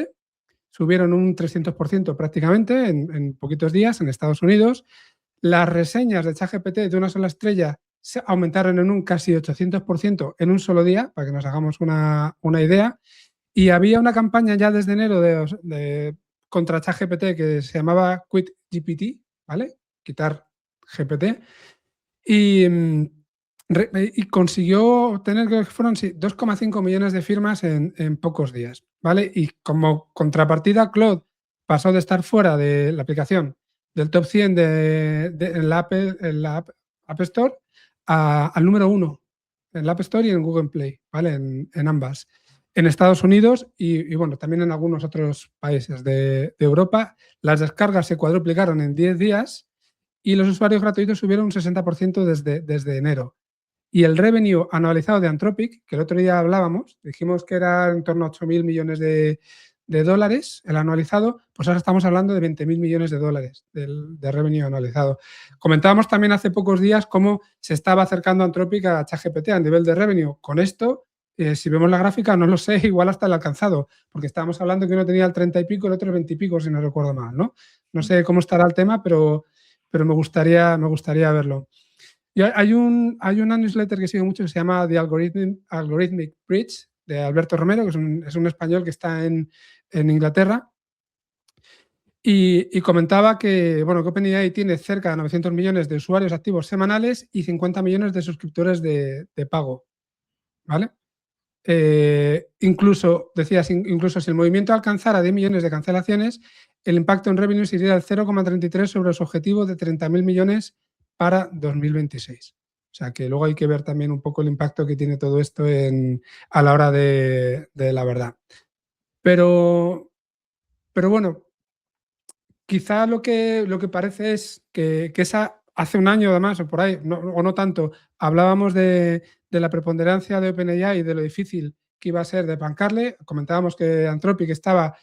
subieron un 300% prácticamente en poquitos días en Estados Unidos. Las reseñas de ChatGPT de una sola estrella se aumentaron en un casi 800% en un solo día, para que nos hagamos una idea. Y había una campaña ya desde enero contra ChatGPT que se llamaba Quit GPT, ¿vale? Quitar GPT. Y consiguió obtener, creo que fueron 2,5 millones de firmas en pocos días, ¿vale? Y como contrapartida, Claude pasó de estar fuera de la aplicación del top 100 en la App Store al número 1 en la App Store y en Google Play, ¿vale? En ambas. En Estados Unidos y bueno, también en algunos otros países de Europa, las descargas se cuadruplicaron en 10 días y los usuarios gratuitos subieron un 60% desde enero. Y el revenue anualizado de Anthropic, que el otro día hablábamos, dijimos que era en torno a 8.000 millones de dólares el anualizado, pues ahora estamos hablando de 20.000 millones de dólares de revenue anualizado. Comentábamos también hace pocos días cómo se estaba acercando Anthropic a ChatGPT a nivel de revenue. Con esto, si vemos la gráfica, no lo sé, igual hasta el alcanzado, porque estábamos hablando que uno tenía el 30 y pico, el otro el 20 y pico, si no recuerdo mal, ¿no? No sé cómo estará el tema, pero me gustaría verlo. Y hay una newsletter que sigo mucho que se llama The Algorithmic Bridge, de Alberto Romero, que es un español que está en Inglaterra, y comentaba que, bueno, que OpenAI tiene cerca de 900 millones de usuarios activos semanales y 50 millones de suscriptores de pago, ¿vale? Incluso si el movimiento alcanzara 10 millones de cancelaciones, el impacto en revenue sería del 0,33 sobre su objetivo de 30.000 millones para 2026. O sea que luego hay que ver también un poco el impacto que tiene todo esto a la hora de la verdad. Pero bueno, quizá lo que parece es que hace un año además, o por ahí, o no tanto, hablábamos de la preponderancia de OpenAI y de lo difícil que iba a ser de bancarle. Comentábamos que Anthropic estaba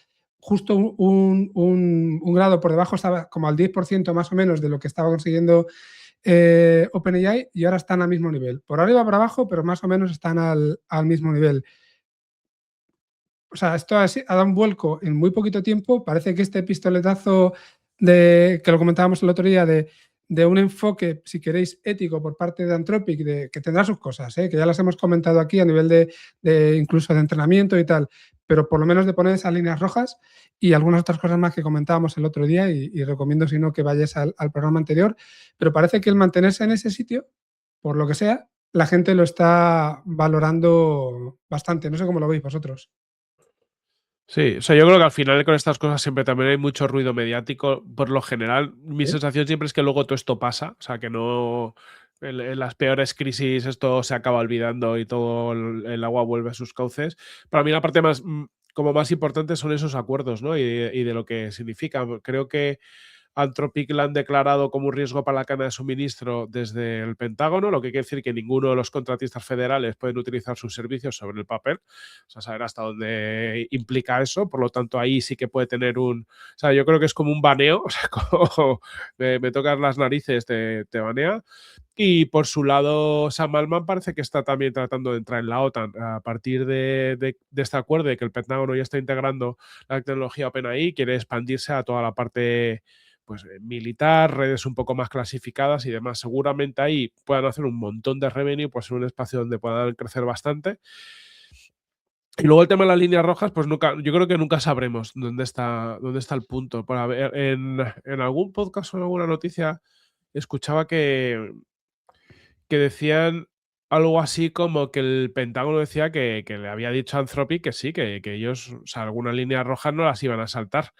justo un grado por debajo, estaba como al 10% más o menos de lo que estaba consiguiendo OpenAI, y ahora están al mismo nivel. Por arriba, por abajo, pero más o menos están al mismo nivel. O sea, esto ha dado un vuelco en muy poquito tiempo. Parece que este pistoletazo que lo comentábamos el otro día, de un enfoque, si queréis, ético por parte de Anthropic, que tendrá sus cosas, que ya las hemos comentado aquí a nivel de incluso de entrenamiento y tal, pero por lo menos de poner esas líneas rojas y algunas otras cosas más que comentábamos el otro día, y recomiendo, si no, que vayáis al programa anterior. Pero parece que el mantenerse en ese sitio, por lo que sea, la gente lo está valorando bastante. No sé cómo lo veis vosotros. Sí, o sea, yo creo que al final con estas cosas siempre también hay mucho ruido mediático. Por lo general, mi sensación siempre es que luego todo esto pasa, o sea, que no en las peores crisis esto se acaba olvidando y todo el agua vuelve a sus cauces. Para mí la parte más como más importante son esos acuerdos, ¿no? Y de lo que significa. Creo que Anthropic la han declarado como un riesgo para la cadena de suministro desde el Pentágono, lo que quiere decir que ninguno de los contratistas federales pueden utilizar sus servicios sobre el papel. O sea, saber hasta dónde implica eso. Por lo tanto, ahí sí que puede tener un... O sea, yo creo que es como un baneo. O sea, como me tocas las narices, te banea. Y por su lado, Sam Altman parece que está también tratando de entrar en la OTAN a partir de este acuerdo de que el Pentágono ya está integrando la tecnología OpenAI, quiere expandirse a toda la parte pues militar, redes un poco más clasificadas y demás. Seguramente ahí puedan hacer un montón de revenue, pues en un espacio donde puedan crecer bastante. Y luego el tema de las líneas rojas, pues nunca, yo creo que nunca sabremos dónde está el punto. Por haber, en algún podcast o en alguna noticia escuchaba que decían algo así como que el Pentágono decía que le había dicho a Anthropic que sí, que ellos, o sea, algunas líneas rojas no las iban a saltar,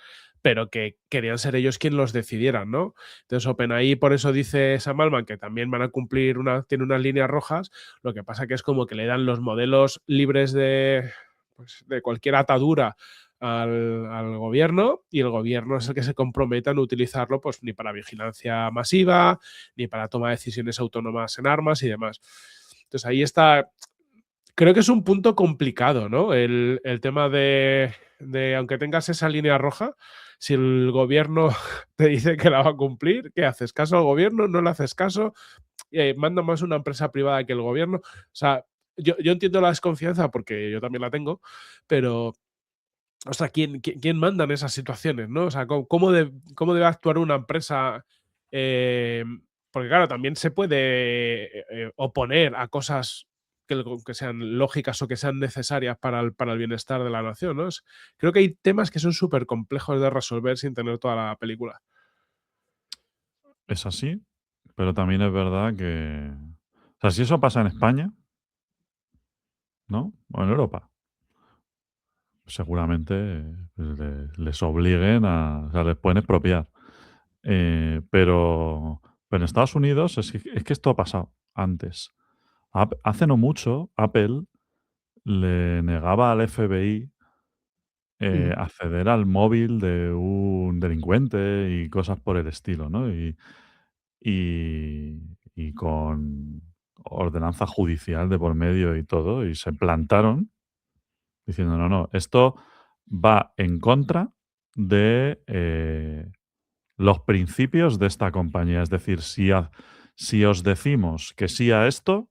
pero que querían ser ellos quienes los decidieran, ¿no? Entonces OpenAI por eso dice Sam Altman que también van a cumplir tiene unas líneas rojas, lo que pasa que es como que le dan los modelos libres de cualquier atadura al gobierno, y el gobierno es el que se compromete a no utilizarlo pues ni para vigilancia masiva, ni para toma de decisiones autónomas en armas y demás. Entonces ahí está, creo que es un punto complicado, ¿no? El tema de aunque tengas esa línea roja, si el gobierno te dice que la va a cumplir, ¿qué haces? ¿Caso al gobierno? ¿No le haces caso? Manda más una empresa privada que el gobierno. O sea, yo entiendo la desconfianza porque yo también la tengo, pero o sea, ¿quién manda en esas situaciones, no? O sea, ¿cómo debe actuar una empresa? Porque claro, también se puede oponer a cosas que sean lógicas o que sean necesarias para el bienestar de la nación, ¿no? Creo que hay temas que son súper complejos de resolver sin tener toda la película. Es así, pero también es verdad que... O sea, si eso pasa en España, ¿no? O en Europa, seguramente les obliguen a... O sea, les pueden expropiar. Pero en Estados Unidos es que esto ha pasado antes. Hace no mucho, Apple le negaba al FBI acceder al móvil de un delincuente y cosas por el estilo, ¿no? Y con ordenanza judicial de por medio y todo, y se plantaron diciendo, no, esto va en contra de los principios de esta compañía. Es decir, si os decimos que sí a esto,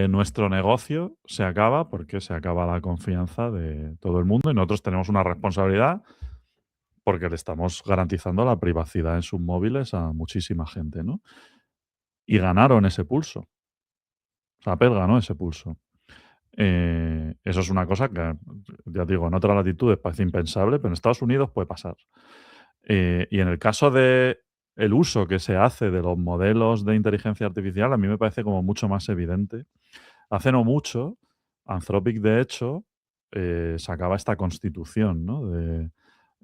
nuestro negocio se acaba porque se acaba la confianza de todo el mundo y nosotros tenemos una responsabilidad porque le estamos garantizando la privacidad en sus móviles a muchísima gente, ¿no? Y ganaron ese pulso. O sea, Apple ganó ese pulso. Eso es una cosa que, ya digo, en otras latitudes parece impensable, pero en Estados Unidos puede pasar. Y en el caso de el uso que se hace de los modelos de inteligencia artificial, a mí me parece como mucho más evidente. Hace no mucho, Anthropic, de hecho, sacaba esta constitución, ¿no?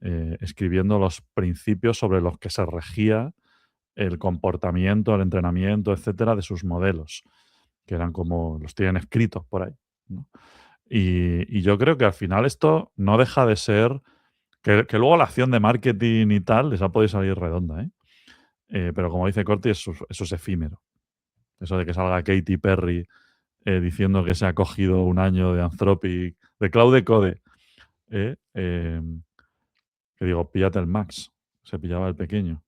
Escribiendo los principios sobre los que se regía el comportamiento, el entrenamiento, etcétera, de sus modelos, que eran como los tienen escritos por ahí, ¿no? Y yo creo que al final esto no deja de ser que luego la acción de marketing y tal les ha podido salir redonda, ¿eh? Pero como dice Corti, eso es efímero. Eso de que salga Katy Perry diciendo que se ha cogido un año de Anthropic, de Claude Code, que digo, píllate el Max. Se pillaba el pequeño.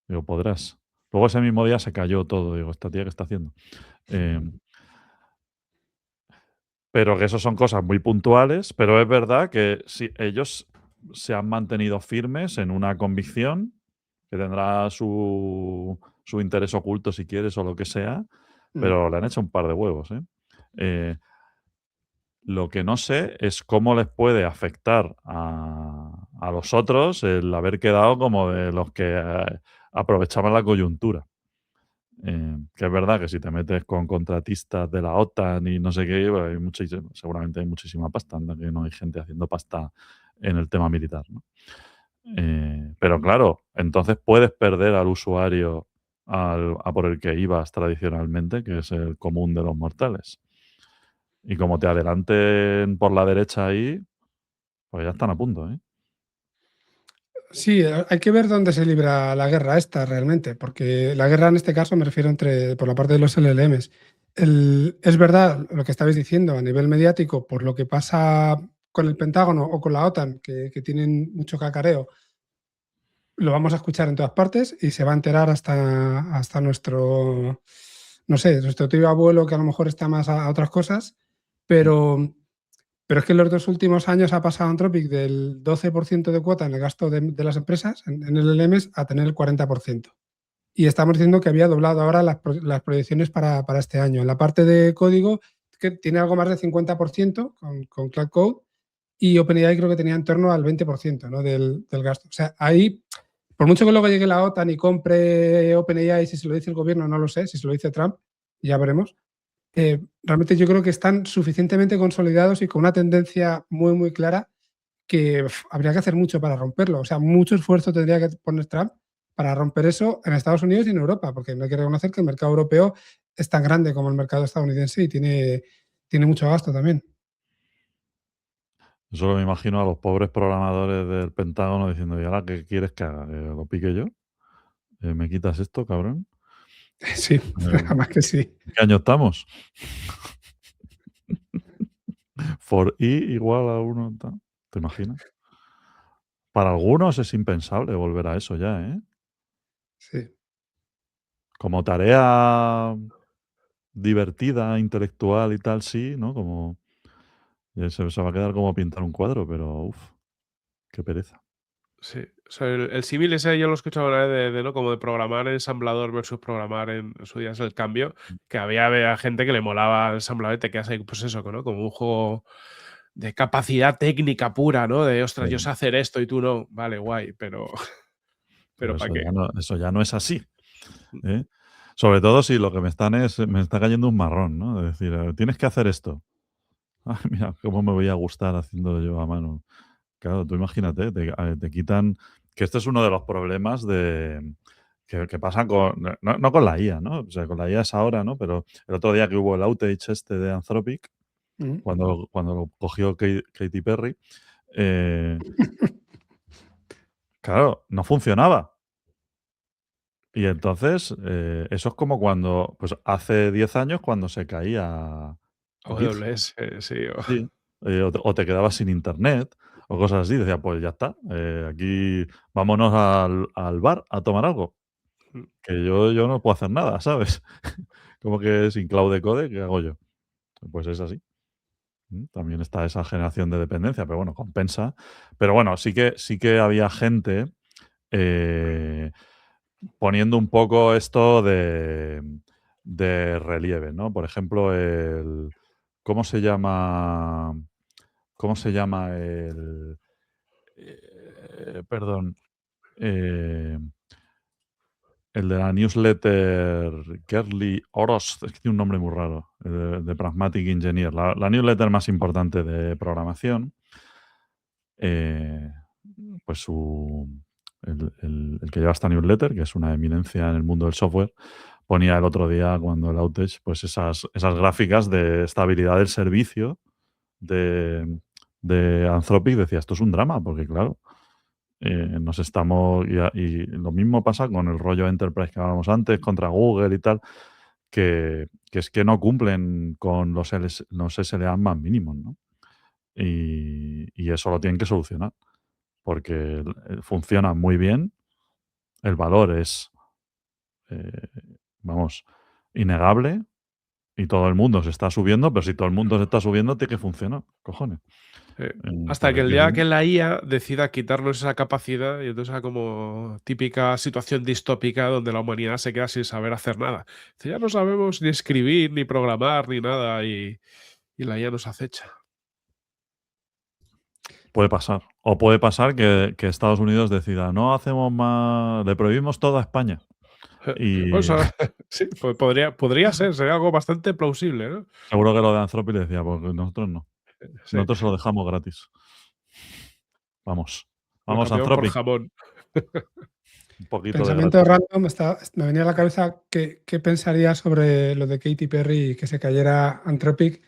Digo, podrás. Luego ese mismo día se cayó todo. Digo, ¿esta tía qué está haciendo? Pero que eso son cosas muy puntuales, pero es verdad que si ellos se han mantenido firmes en una convicción, que tendrá su interés oculto si quieres o lo que sea, pero le han hecho un par de huevos, ¿eh? Lo que no sé es cómo les puede afectar a los otros el haber quedado como de los que aprovechaban la coyuntura. Que es verdad que si te metes con contratistas de la OTAN y no sé qué, pues hay seguramente hay muchísima pasta, anda que no hay gente haciendo pasta en el tema militar, ¿no? Pero claro, entonces puedes perder al usuario a por el que ibas tradicionalmente, que es el común de los mortales. Y como te adelanten por la derecha ahí, pues ya están a punto, ¿eh? Sí, hay que ver dónde se libra la guerra esta realmente, porque la guerra en este caso me refiero por la parte de los LLMs. Es verdad lo que estabais diciendo a nivel mediático, por lo que pasa con el Pentágono o con la OTAN, que tienen mucho cacareo, lo vamos a escuchar en todas partes y se va a enterar hasta nuestro, no sé, nuestro tío abuelo, que a lo mejor está más a otras cosas, pero es que en los 2 últimos años ha pasado Anthropic del 12% de cuota en el gasto de las empresas, en LLMs, a tener el 40%. Y estamos diciendo que había doblado ahora las proyecciones para este año. En la parte de código, que tiene algo más del 50% con Cloud Code, y OpenAI creo que tenía en torno al 20%, ¿no?, del gasto. O sea, ahí, por mucho que luego llegue la OTAN y compre OpenAI, si se lo dice el gobierno, no lo sé, si se lo dice Trump, ya veremos. Realmente yo creo que están suficientemente consolidados y con una tendencia muy, muy clara que habría que hacer mucho para romperlo. O sea, mucho esfuerzo tendría que poner Trump para romper eso en Estados Unidos y en Europa, porque no hay que reconocer que el mercado europeo es tan grande como el mercado estadounidense y tiene mucho gasto también. Yo solo me imagino a los pobres programadores del Pentágono diciendo, ¿y ahora qué quieres que haga? ¿Que lo pique yo? ¿Me quitas esto, cabrón? Sí, además que sí. ¿En qué año estamos? For i igual a 1, ¿te imaginas? Para algunos es impensable volver a eso ya, ¿eh? Sí. Como tarea divertida, intelectual y tal, sí, ¿no? Como se va a quedar como pintar un cuadro, pero uf, qué pereza. Sí, o sea, el símil ese yo lo he escuchado una vez ¿no? Como de programar en ensamblador versus programar en su día es el cambio, que había gente que le molaba el ensamblador y te quedas ahí, pues eso, ¿no? Como un juego de capacidad técnica pura, ¿no? De, ostras, yo sé hacer esto y tú no. Vale, guay, pero Pero ¿para qué? eso ya no es así, ¿eh? Sobre todo si lo que me está cayendo un marrón, ¿no? Es decir, tienes que hacer esto. Ay, mira, cómo me voy a gustar haciendo yo a mano. Claro, tú imagínate, te quitan. Que este es uno de los problemas que pasan con. No con la IA, ¿no? O sea, con la IA es ahora, ¿no? Pero el otro día que hubo el outage este de Anthropic, Mm. cuando lo cogió Katy Perry, eh, claro, no funcionaba. Y entonces, eso es como cuando, pues hace 10 años, cuando se caía GitHub. AWS, sí. Sí, o te quedabas sin internet o cosas así. Decía, pues ya está, aquí vámonos al bar a tomar algo, que yo no puedo hacer nada, ¿sabes? Como que sin Cloud Code, ¿qué hago yo? Pues es así. También está esa generación de dependencia, pero bueno, compensa. Pero bueno, sí que había gente eh, poniendo un poco esto de relieve, ¿no? Por ejemplo, ¿cómo se llama? ¿Cómo se llama perdón, eh, el de la newsletter Kerly Oros, es que tiene un nombre muy raro, de Pragmatic Engineer, la newsletter más importante de programación, eh, pues el que lleva esta newsletter, que es una eminencia en el mundo del software, ponía el otro día, cuando el outage, pues esas gráficas de estabilidad del servicio de Anthropic. Decía, esto es un drama, porque claro, nos estamos. Y lo mismo pasa con el rollo Enterprise que hablábamos antes, contra Google y tal, que es que no cumplen con los SLA más mínimos, ¿no? y eso lo tienen que solucionar, porque funciona muy bien, el valor es, vamos, innegable y todo el mundo se está subiendo, pero si todo el mundo se está subiendo, tiene que funcionar, cojones. Hasta que Entonces, el quiero día decir, que la IA decida quitarnos esa capacidad, y entonces sea como típica situación distópica donde la humanidad se queda sin saber hacer nada. Dice, ya no sabemos ni escribir, ni programar, ni nada, y la IA nos acecha. puede pasar. O puede pasar que Estados Unidos decida, no hacemos más, le prohibimos todo a España. O Y sea, sí, podría ser, sería algo bastante plausible, ¿no? seguro que lo de Anthropic le decía, porque nosotros no. Sí, Nosotros se lo dejamos gratis. Vamos. lo Vamos, cambiamos por Anthropic. jamón. Un poquito de Pensamiento gratis. random, me venía a la cabeza qué pensaría sobre lo de Katy Perry y que se cayera Anthropic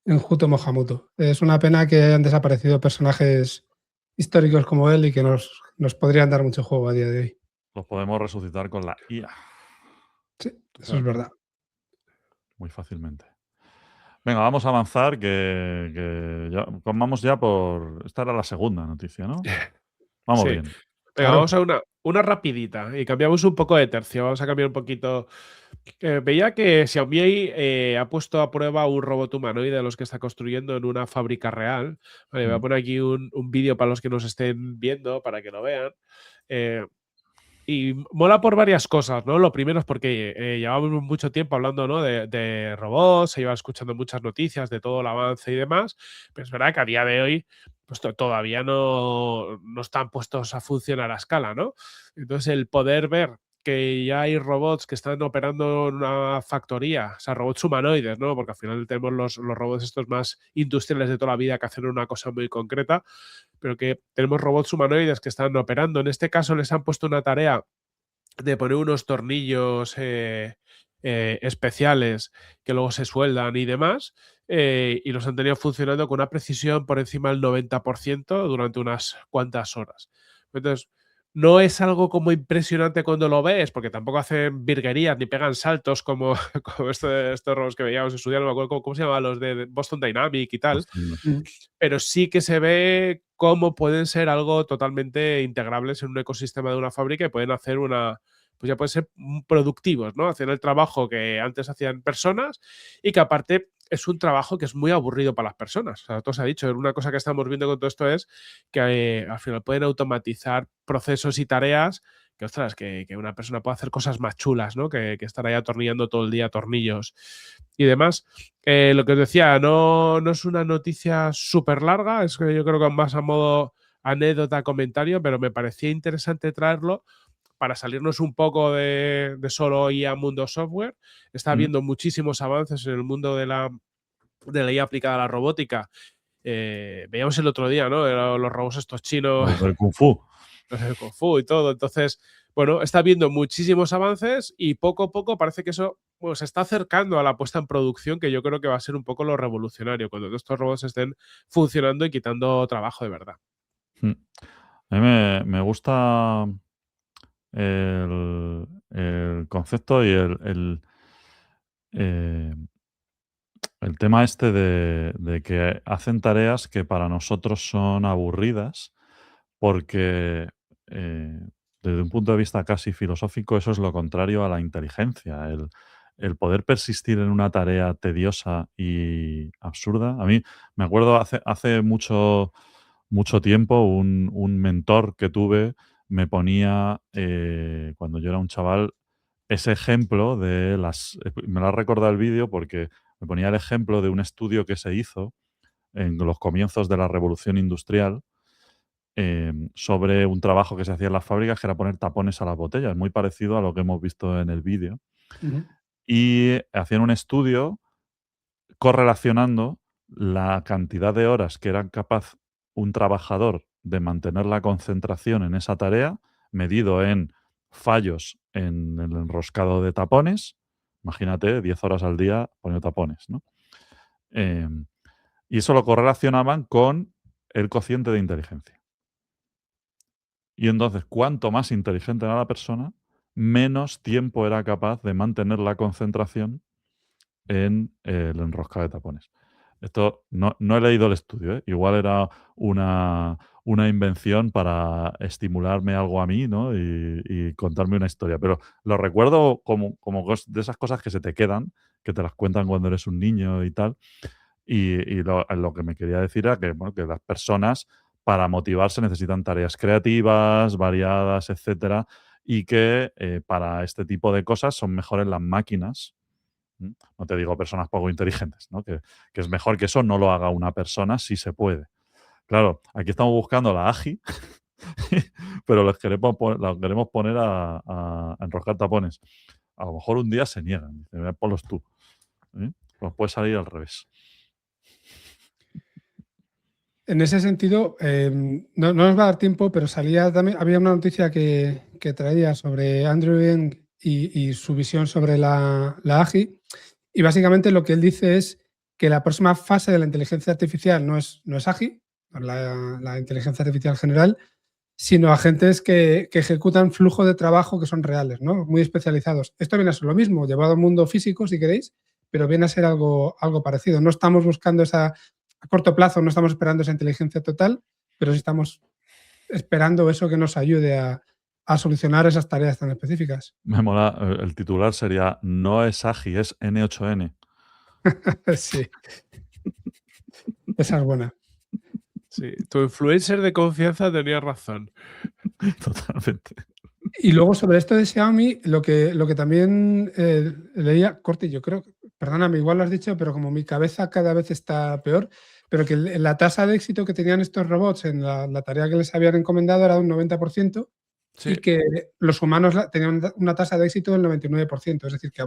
en Juto Mohamuto. Es una pena que hayan desaparecido personajes históricos como él y que nos podrían dar mucho juego a día de hoy. Los podemos resucitar con la IA Sí, eso es Total. verdad. muy fácilmente. Venga, vamos a avanzar, que ya, vamos ya por... Esta era la segunda noticia, ¿no? Vamos Sí. bien. Venga, Claro. vamos a una rapidita y cambiamos un poco de tercio. Vamos a cambiar un poquito. Veía que Xiaomi ha puesto a prueba un robot humanoide de los que está construyendo en una fábrica real. Vale, voy a poner aquí un vídeo para los que nos estén viendo, para que lo vean. Eh, Y mola por varias cosas, ¿no? Lo primero es porque llevamos mucho tiempo hablando, ¿no? de robots, se lleva escuchando muchas noticias de todo el avance y demás, pero es verdad que a día de hoy pues todavía no están puestos a funcionar a escala, ¿no? Entonces el poder ver que ya hay robots que están operando en una factoría, o sea, robots humanoides, ¿no? Porque al final tenemos los robots estos más industriales de toda la vida que hacen una cosa muy concreta, pero que tenemos robots humanoides que están operando. En este caso les han puesto una tarea de poner unos tornillos especiales que luego se sueldan y demás, y los han tenido funcionando con una precisión por encima del 90% durante unas cuantas horas. Entonces, no es algo como impresionante cuando lo ves, porque tampoco hacen virguerías ni pegan saltos como, como estos robots que veíamos en su día, no me acuerdo cómo se llamaban, los de Boston Dynamic y tal, Mm. pero sí que se ve cómo pueden ser algo totalmente integrables en un ecosistema de una fábrica y pueden hacer pues ya pueden ser productivos, ¿no? Hacen el trabajo que antes hacían personas y que aparte es un trabajo que es muy aburrido para las personas. O sea, todo se ha dicho, una cosa que estamos viendo con todo esto es que al final pueden automatizar procesos y tareas que, ostras, que una persona puede hacer cosas más chulas, ¿no? Que estar ahí atornillando todo el día tornillos y demás. Lo que os decía, no es una noticia súper larga, es que yo creo que más a modo anécdota, comentario, pero me parecía interesante traerlo para salirnos un poco de solo IA mundo software. Está Mm. habiendo muchísimos avances en el mundo de la IA aplicada a la robótica. Veíamos el otro día, ¿no? Los robots estos chinos, Los del Kung Fu. los de Kung Fu y todo. Entonces, bueno, está habiendo muchísimos avances y poco a poco parece que eso se está acercando a la puesta en producción, que yo creo que va a ser un poco lo revolucionario, cuando todos estos robots estén funcionando y quitando trabajo de verdad. Mm. A mí me gusta el concepto y eh, el tema este de que hacen tareas que para nosotros son aburridas, porque desde un punto de vista casi filosófico eso es lo contrario a la inteligencia, el poder persistir en una tarea tediosa y absurda. A mí me acuerdo hace mucho tiempo un mentor que tuve me ponía, cuando yo era un chaval, ese ejemplo de me lo ha recordado el vídeo porque me ponía el ejemplo de un estudio que se hizo en los comienzos de la revolución industrial, sobre un trabajo que se hacía en las fábricas, que era poner tapones a las botellas, muy parecido a lo que hemos visto en el vídeo. Ujú. Y hacían un estudio correlacionando la cantidad de horas que era capaz un trabajador de mantener la concentración en esa tarea, medido en fallos en el enroscado de tapones. Imagínate, 10 horas al día poniendo tapones, ¿no? Em, y eso lo correlacionaban con el cociente de inteligencia. Y entonces, cuanto más inteligente era la persona, menos tiempo era capaz de mantener la concentración en el enroscado de tapones. Esto no he leído el estudio, ¿eh? Igual era una invención para estimularme algo a mí, ¿no? Y contarme una historia. Pero lo recuerdo como de esas cosas que se te quedan, que te las cuentan cuando eres un niño y tal. Y lo que me quería decir era que, bueno, que las personas para motivarse necesitan tareas creativas, variadas, etcétera, y que para este tipo de cosas son mejores las máquinas. No te digo personas poco inteligentes, ¿no? Que es mejor que eso no lo haga una persona si se puede. Claro, aquí estamos buscando la AGI, pero los queremos poner a enroscar tapones. A lo mejor un día se niegan. Dicen, ponlos tú. Pues puede salir al revés. En ese sentido, no nos va a dar tiempo, pero había una noticia que traía sobre Andrew Ng y su visión sobre la AGI. Y básicamente lo que él dice es que la próxima fase de la inteligencia artificial no es AGI, la inteligencia artificial general, sino agentes que ejecutan flujo de trabajo que son reales, ¿no? Muy especializados. Esto viene a ser lo mismo, llevado al mundo físico, si queréis, pero viene a ser algo parecido. No estamos buscando a corto plazo, no estamos esperando esa inteligencia total, pero sí estamos esperando eso que nos ayude a solucionar esas tareas tan específicas. Me mola, el titular sería no es AGI, es N8N. Sí, esa es buena. Sí, tu influencer de confianza tenía razón. Totalmente. Y luego sobre esto de Xiaomi, lo que también leía, Corti, yo creo, perdóname, igual lo has dicho, pero como mi cabeza cada vez está peor, pero que la tasa de éxito que tenían estos robots en la tarea que les habían encomendado era de un 90%, Sí. y que los humanos tenían una tasa de éxito del 99%, es decir, que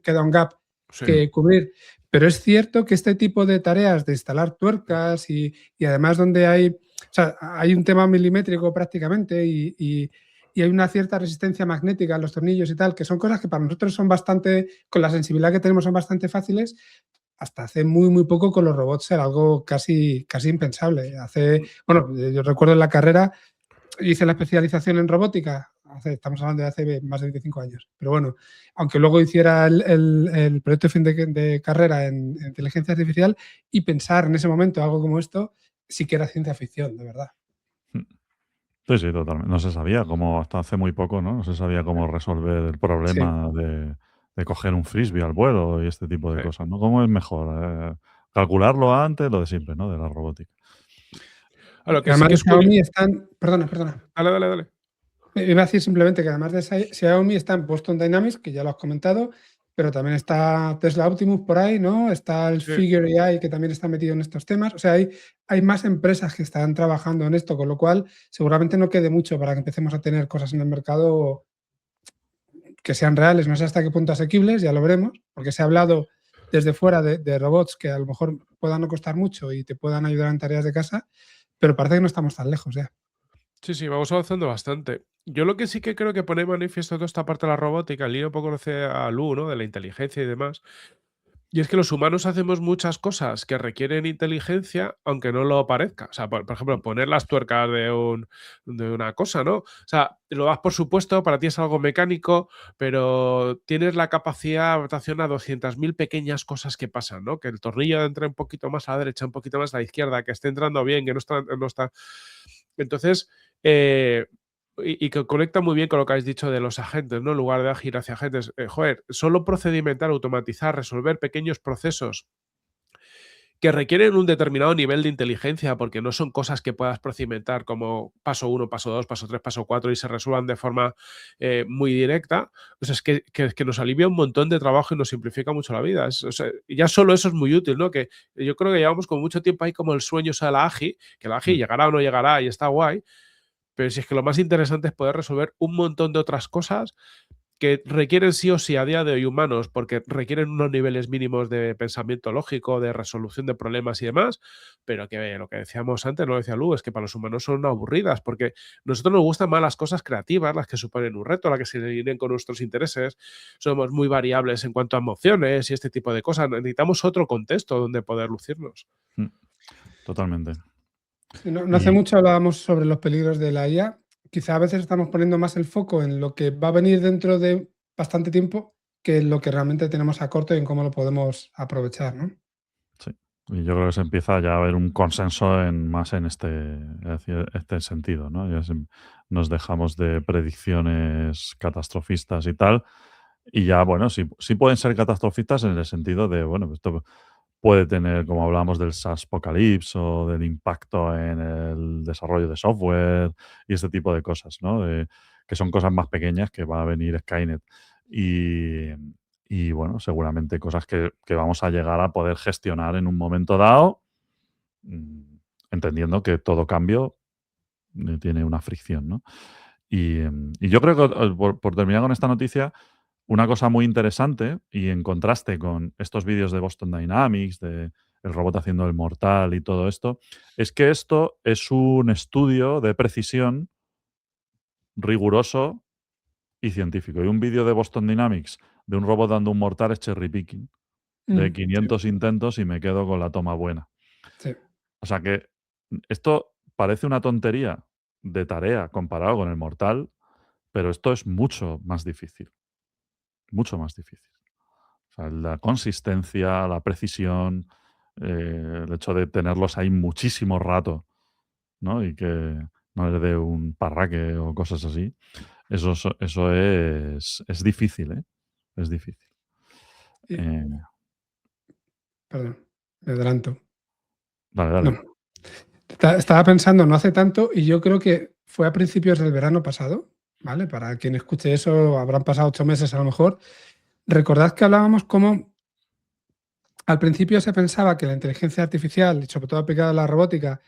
queda un gap Sí. que cubrir. Pero es cierto que este tipo de tareas de instalar tuercas y además donde hay un tema milimétrico prácticamente y hay una cierta resistencia magnética a los tornillos y tal, que son cosas que para nosotros son bastante, con la sensibilidad que tenemos, son bastante fáciles. Hasta hace muy, muy poco con los robots era algo casi impensable. Yo recuerdo en la carrera, hice la especialización en robótica, estamos hablando de hace más de 25 años, pero bueno, aunque luego hiciera el proyecto de fin de carrera en inteligencia artificial, y pensar en ese momento algo como esto, sí que era ciencia ficción, de verdad. Sí, sí, totalmente. No se sabía cómo, hasta hace muy poco, ¿no? No se sabía cómo resolver el problema de coger un frisbee al vuelo y este tipo de Sí. cosas, ¿no? ¿Cómo es mejor? Calcularlo antes, lo de siempre, ¿no? De la robótica. A lo que sí Además que de es curioso. Xiaomi están, perdona. Dale. Iba a decir simplemente que además de Xiaomi está en Boston Dynamics, que ya lo has comentado, pero también está Tesla Optimus por ahí, ¿no? Está el Sí. Figure AI, que también está metido en estos temas. O sea, hay más empresas que están trabajando en esto, con lo cual seguramente no quede mucho para que empecemos a tener cosas en el mercado que sean reales. No sé hasta qué punto asequibles, ya lo veremos, porque se ha hablado desde fuera de robots que a lo mejor puedan no costar mucho y te puedan ayudar en tareas de casa, pero parece que no estamos tan lejos ya. Sí, vamos avanzando bastante. Yo lo que sí que creo que pone de manifiesto toda esta parte de la robótica, el lío un poco conoce a Lu, ¿no? De la inteligencia y demás. Y es que los humanos hacemos muchas cosas que requieren inteligencia, aunque no lo parezca. O sea, por ejemplo, poner las tuercas de una cosa, ¿no? O sea, lo das por supuesto, para ti es algo mecánico, pero tienes la capacidad de adaptación a 200.000 pequeñas cosas que pasan, ¿no? Que el tornillo entre un poquito más a la derecha, un poquito más a la izquierda, que esté entrando bien, que no está. Entonces, y que conecta muy bien con lo que habéis dicho de los agentes, ¿no? En lugar de agir hacia agentes. Solo procedimentar, automatizar, resolver pequeños procesos que requieren un determinado nivel de inteligencia, porque no son cosas que puedas procedimentar como paso 1, paso 2, paso 3, paso 4 y se resuelvan de forma muy directa. O sea, es que nos alivia un montón de trabajo y nos simplifica mucho la vida. Ya solo eso es muy útil, ¿no? Que yo creo que llevamos con mucho tiempo ahí como el sueño de la AGI, que la AGI llegará o no llegará y está guay, pero si es que lo más interesante es poder resolver un montón de otras cosas que requieren sí o sí a día de hoy humanos, porque requieren unos niveles mínimos de pensamiento lógico, de resolución de problemas y demás, pero que lo que decíamos antes, lo decía Lu, es que para los humanos son aburridas, porque a nosotros nos gustan más las cosas creativas, las que suponen un reto, las que se alineen con nuestros intereses, somos muy variables en cuanto a emociones y este tipo de cosas, necesitamos otro contexto donde poder lucirnos. Totalmente. Sí, no hace mucho hablábamos sobre los peligros de la IA. Quizá a veces estamos poniendo más el foco en lo que va a venir dentro de bastante tiempo que en lo que realmente tenemos a corto y en cómo lo podemos aprovechar, ¿no? Sí. Y yo creo que se empieza ya a ver un consenso más en este sentido, ¿no? Nos dejamos de predicciones catastrofistas y tal. Y ya, bueno, sí pueden ser catastrofistas en el sentido de, bueno, esto puede tener, como hablamos del SaaSpocalypse o del impacto en el desarrollo de software y este tipo de cosas, ¿no? Que son cosas más pequeñas que va a venir Skynet. Y, y bueno, seguramente cosas que vamos a llegar a poder gestionar en un momento dado, mm, entendiendo que todo cambio tiene una fricción, ¿no? Y yo creo que, por terminar con esta noticia, una cosa muy interesante, y en contraste con estos vídeos de Boston Dynamics, de el robot haciendo el mortal y todo esto, es que esto es un estudio de precisión riguroso y científico. Y un vídeo de Boston Dynamics de un robot dando un mortal es cherry picking, de Sí, 500 intentos y me quedo con la toma buena. sí. O sea que esto parece una tontería de tarea comparado con el mortal, pero esto es mucho más difícil, mucho más difícil. O sea, la consistencia, la precisión, el hecho de tenerlos ahí muchísimo rato, ¿no? Y que no les dé un parraque o cosas así. Eso es difícil, ¿eh? Es difícil. Y, Eh, perdón, me adelanto. dale, dale. No, estaba pensando no hace tanto y yo creo que fue a principios del verano pasado, ¿vale? Para quien escuche eso, habrán pasado 8 meses a lo mejor. Recordad que hablábamos como al principio se pensaba que la inteligencia artificial, y sobre todo aplicada a la robótica,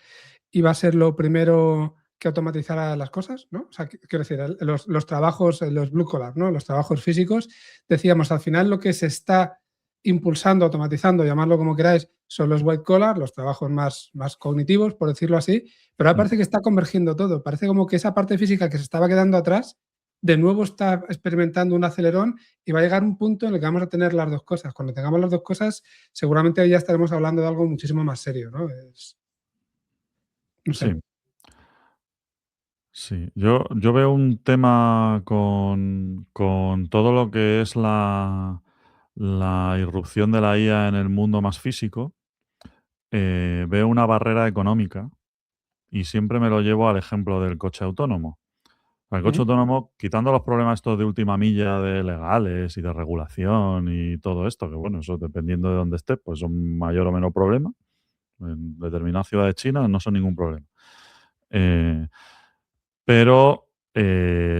iba a ser lo primero que automatizara las cosas, ¿no? O sea, quiero decir, los trabajos, los blue collar, ¿no? Los trabajos físicos, decíamos, al final lo que se está impulsando, automatizando, llamarlo como queráis, son los white collar, los trabajos más cognitivos, por decirlo así, pero ahora Mm. parece que está convergiendo todo, parece como que esa parte física que se estaba quedando atrás, de nuevo está experimentando un acelerón y va a llegar un punto en el que vamos a tener las dos cosas. Cuando tengamos las dos cosas, seguramente ahí ya estaremos hablando de algo muchísimo más serio, ¿no? No sé. Sí, sí. Yo veo un tema con todo lo que es la irrupción de la IA en el mundo más físico. Veo una barrera económica y siempre me lo llevo al ejemplo del coche autónomo. El coche Ujú. autónomo, quitando los problemas estos de última milla de legales y de regulación y todo esto, que bueno, eso dependiendo de dónde estés, pues son mayor o menor problema. En determinadas ciudades chinas no son ningún problema. Eh, pero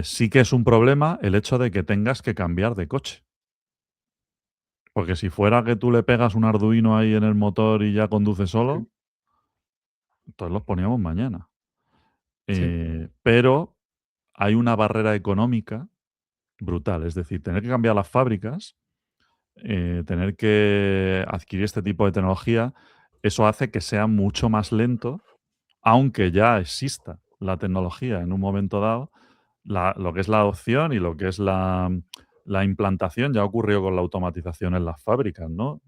sí que es un problema el hecho de que tengas que cambiar de coche. Porque si fuera que tú le pegas un Arduino ahí en el motor y ya conduce Sí, solo, entonces los poníamos mañana. sí, Pero hay una barrera económica brutal. Es decir, tener que cambiar las fábricas, tener que adquirir este tipo de tecnología, eso hace que sea mucho más lento, aunque ya exista la tecnología en un momento dado, lo que es la adopción y lo que es la implantación ya ocurrió con la automatización en las fábricas, ¿no?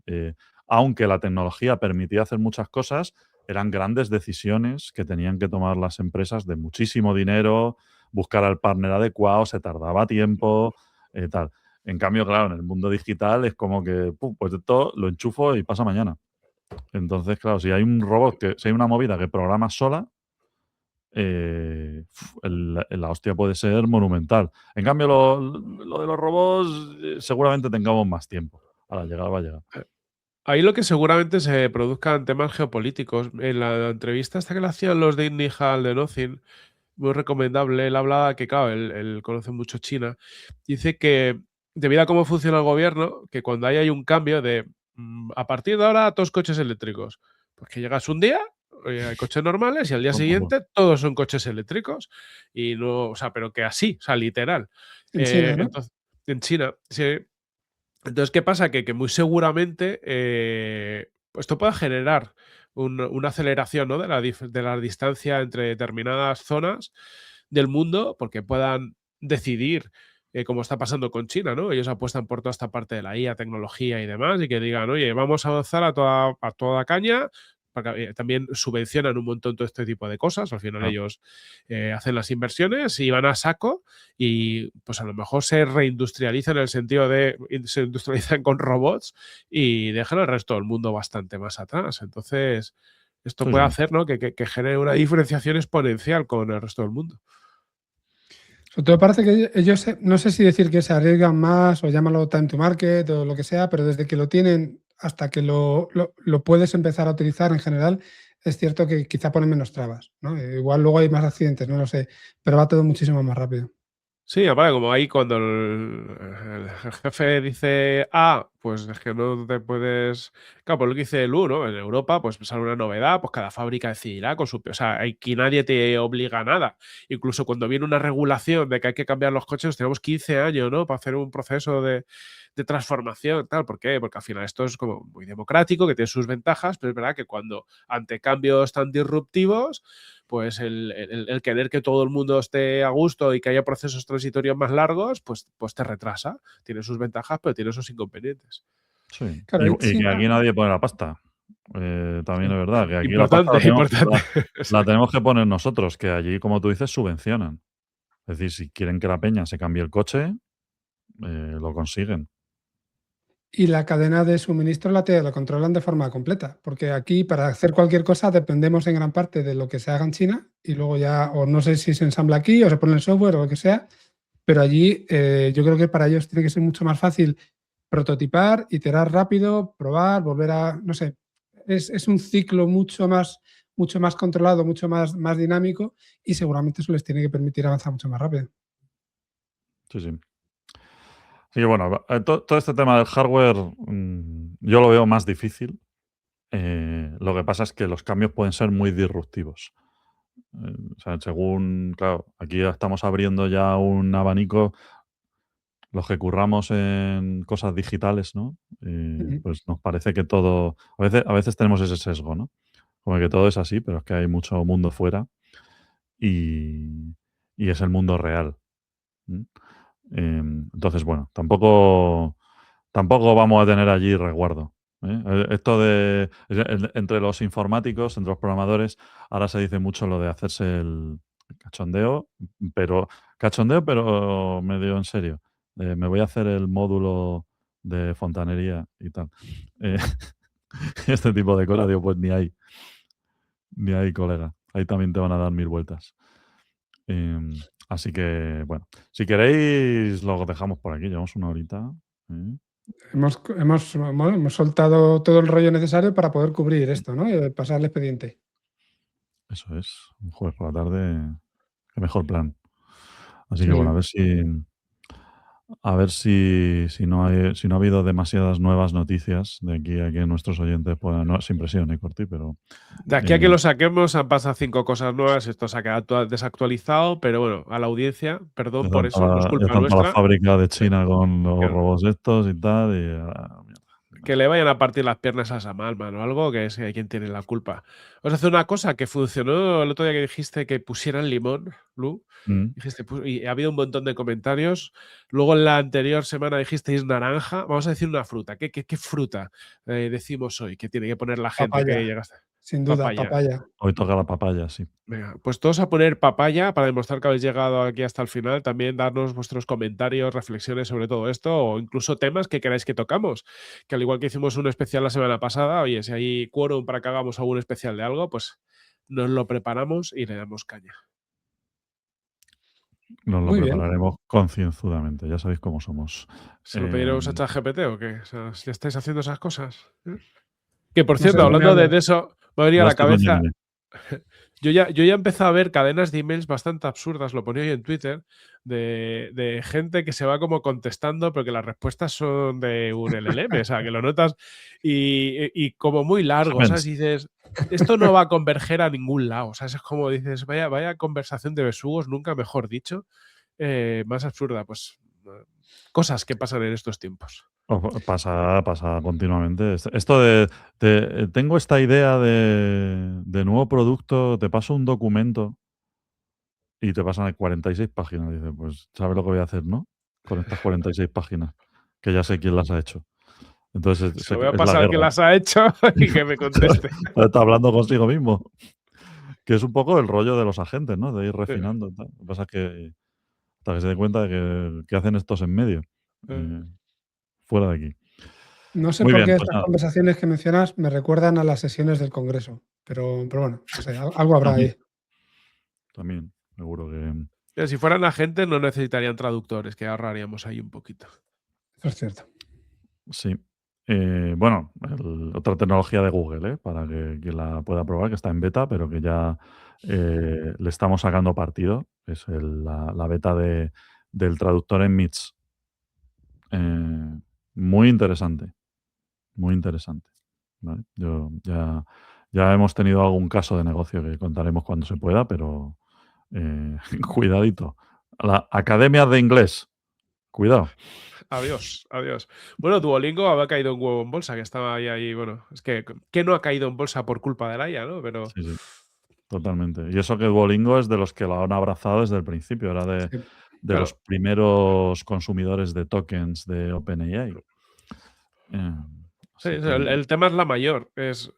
Aunque la tecnología permitía hacer muchas cosas, eran grandes decisiones que tenían que tomar las empresas de muchísimo dinero, buscar al partner adecuado, se tardaba tiempo, tal. En cambio, claro, en el mundo digital es como que, pum, pues esto lo enchufo y pasa mañana. Entonces, claro, si hay una movida que programa sola, la hostia puede ser monumental. En cambio, lo de los robots, seguramente tengamos más tiempo. A la llegada va a llegar. Ahí lo que seguramente se produzcan temas geopolíticos. En la entrevista esta que le hacían los de Inihal de Nothing, muy recomendable, él hablaba que, claro, él conoce mucho China. Dice que debido a cómo funciona el gobierno, que cuando hay un cambio de a partir de ahora todos coches eléctricos, pues que llegas un día, hay coches normales y al día Toma por culo. siguiente todos son coches eléctricos. Y no, o sea, pero que así, o sea, literal. en China, ¿no? Entonces, en China, sí. Entonces, ¿qué pasa? Que muy seguramente esto pueda generar una aceleración, ¿no? De la distancia entre determinadas zonas del mundo, porque puedan decidir, como está pasando con China, ¿no? Ellos apuestan por toda esta parte de la IA, tecnología y demás, y que digan, oye, vamos a avanzar a toda caña, también subvencionan un montón todo este tipo de cosas. Al final Ah. ellos hacen las inversiones y van a saco y pues a lo mejor se reindustrializan en el sentido de se industrializan con robots y dejan al resto del mundo bastante más atrás. Entonces, esto Sí, puede sí. hacer, ¿no?, que genere una diferenciación exponencial con el resto del mundo. Sobre todo parece que ellos, no sé si decir que se arriesgan más o llámalo time to market o lo que sea, pero desde que lo tienen hasta que lo puedes empezar a utilizar en general, es cierto que quizá ponen menos trabas, ¿no? Igual luego hay más accidentes, no lo sé, pero va todo muchísimo más rápido. Sí, aparte, como ahí cuando el jefe dice A, pues es que no te puedes. Claro, por lo que dice el U, ¿no? En Europa, pues sale una novedad, pues cada fábrica decidirá con su. O sea, aquí nadie te obliga a nada. Incluso cuando viene una regulación de que hay que cambiar los coches, tenemos 15 años, ¿no? Para hacer un proceso de transformación, tal. ¿Por qué? Porque al final esto es como muy democrático, que tiene sus ventajas, pero es verdad que cuando ante cambios tan disruptivos, pues el querer que todo el mundo esté a gusto y que haya procesos transitorios más largos, pues te retrasa. Tiene sus ventajas, pero tiene sus inconvenientes. Sí. Claro, ahí Y que aquí nadie pone la pasta. También Sí. es verdad que aquí la pasta Importante, importante. la tenemos que poner nosotros, que allí, como tú dices, subvencionan. Es decir, si quieren que la peña se cambie el coche, lo consiguen. Y la cadena de suministro la controlan de forma completa, porque aquí para hacer cualquier cosa dependemos en gran parte de lo que se haga en China y luego ya, o no sé si se ensambla aquí o se pone el software o lo que sea, pero allí yo creo que para ellos tiene que ser mucho más fácil prototipar, iterar rápido, probar, volver a, no sé, es un ciclo mucho más controlado, mucho más dinámico y seguramente eso les tiene que permitir avanzar mucho más rápido. Sí, sí. Así que bueno, todo este tema del hardware yo lo veo más difícil. Lo que pasa es que los cambios pueden ser muy disruptivos. O sea, según, claro, aquí ya estamos abriendo ya un abanico, los que curramos en cosas digitales, ¿no? Ujú. Pues nos parece que todo, a veces tenemos ese sesgo, ¿no? Como que todo es así, pero es que hay mucho mundo fuera y, y es el mundo real. ¿Mm? Entonces, bueno, tampoco vamos a tener allí resguardo. Esto de entre los informáticos, entre los programadores, ahora se dice mucho lo de hacerse el cachondeo, pero medio en serio. Me voy a hacer el módulo de fontanería y tal. Eh, este tipo de cosas, digo, pues ni hay, colega. Ahí también te van a dar mil vueltas. Así que, bueno, si queréis, lo dejamos por aquí. Llevamos una horita. ¿eh? Hemos soltado todo el rollo necesario para poder cubrir esto, ¿no? Y pasar el expediente. Eso es. Un jueves por la tarde. Qué mejor plan. Así que Sí, bueno, sí. a ver si no ha habido demasiadas nuevas noticias de aquí a que nuestros oyentes puedan. No, sin presión, Corti, pero. De aquí a que lo saquemos han pasado 5 cosas nuevas, esto se ha quedado desactualizado, pero bueno, a la audiencia, perdón por eso, no es Ya culpa están toda la nuestra, fábrica de China con los que, robots estos y tal. Y, mierda. que le vayan a partir las piernas a esa Malman o algo, que es quien tiene la culpa. Vamos a hacer una cosa que funcionó el otro día que dijiste que pusieran limón, Lu. Mm. Dijiste, y ha habido un montón de comentarios. Luego en la anterior semana dijisteis naranja. Vamos a decir una fruta. ¿Qué fruta decimos hoy que tiene que poner la gente que Papaya, llegaste? sin duda, Papaya. papaya. Hoy toca la papaya, sí. Venga, pues todos a poner papaya para demostrar que habéis llegado aquí hasta el final. También darnos vuestros comentarios, reflexiones sobre todo esto o incluso temas que queráis que tocamos. Que al igual que hicimos un especial la semana pasada, oye, si hay quórum para que hagamos algún especial de algo, pues nos lo preparamos y le damos caña. Nos lo Muy bien. prepararemos concienzudamente. Ya sabéis cómo somos. ¿Se lo pediremos a Em, ChatGPT o qué? O sea, si estáis haciendo esas cosas. ¿eh? Que por No sé cierto, de qué me hablando de hablas. eso, me ha venido a ya la estoy con cabeza. Gemini. Yo ya empecé a ver cadenas de emails bastante absurdas, lo ponía yo en Twitter, de gente que se va como contestando, pero que las respuestas son de un LLM, o sea, que lo notas y como muy largo, ¿sabes? Gemens. Y dices, esto no va a converger a ningún lado, o sea, es como dices, vaya conversación de besugos, nunca mejor dicho, más absurda, pues cosas que pasan en estos tiempos. Pasa continuamente. Esto tengo esta idea de nuevo producto, te paso un documento y te pasan 46 páginas. Dices, pues, ¿sabes lo que voy a hacer, no? Con estas 46 páginas, que ya sé quién las ha hecho. Entonces Se lo voy a es la pasar que guerra. las ha hecho y que me conteste. Está hablando consigo mismo. Que es un poco el rollo de los agentes, ¿no? De ir Sí. refinando y tal. Lo que pasa es que hasta que se den cuenta de que hacen estos en medio. Fuera de aquí. No sé Muy por bien, qué pues estas nada. conversaciones que mencionas me recuerdan a las sesiones del Congreso. Pero bueno, no sé, algo habrá ahí. También, seguro que. Pero si fueran agentes no necesitarían traductores, que ahorraríamos ahí un poquito. Eso es cierto. Sí. Bueno, otra tecnología de Google, para que la pueda probar, que está en beta, pero que ya le estamos sacando partido. Es la beta del traductor en MITS. Muy interesante. Muy interesante. ¿Vale? Ya hemos tenido algún caso de negocio que contaremos cuando se pueda, pero cuidadito. La Academia de Inglés. Cuidado. Adiós, adiós. Bueno, Duolingo había caído un huevo en bolsa, que estaba ahí, bueno, es que no ha caído en bolsa por culpa de la IA, ¿no? Pero Sí. Totalmente. Y eso que Duolingo es de los que lo han abrazado desde el principio, era de claro. los primeros consumidores de tokens de OpenAI. Sí, Así o sea, que el tema es la mayor.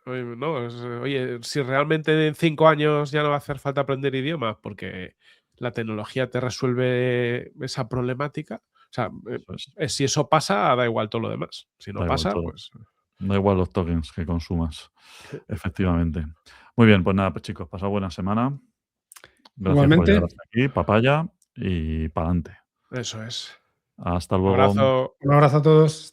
Oye, si realmente en 5 años ya no va a hacer falta aprender idiomas porque la tecnología te resuelve esa problemática. O sea, eso es, si eso pasa, da igual todo lo demás. Si no da igual pasa, todo. pues. Da igual los tokens que consumas. Efectivamente. Muy bien, pues nada, pues chicos, pasad buena semana. Gracias por llegar Igualmente, hasta aquí, papaya, y pa'lante. Eso es. Hasta Un luego. abrazo. un abrazo a todos. Hasta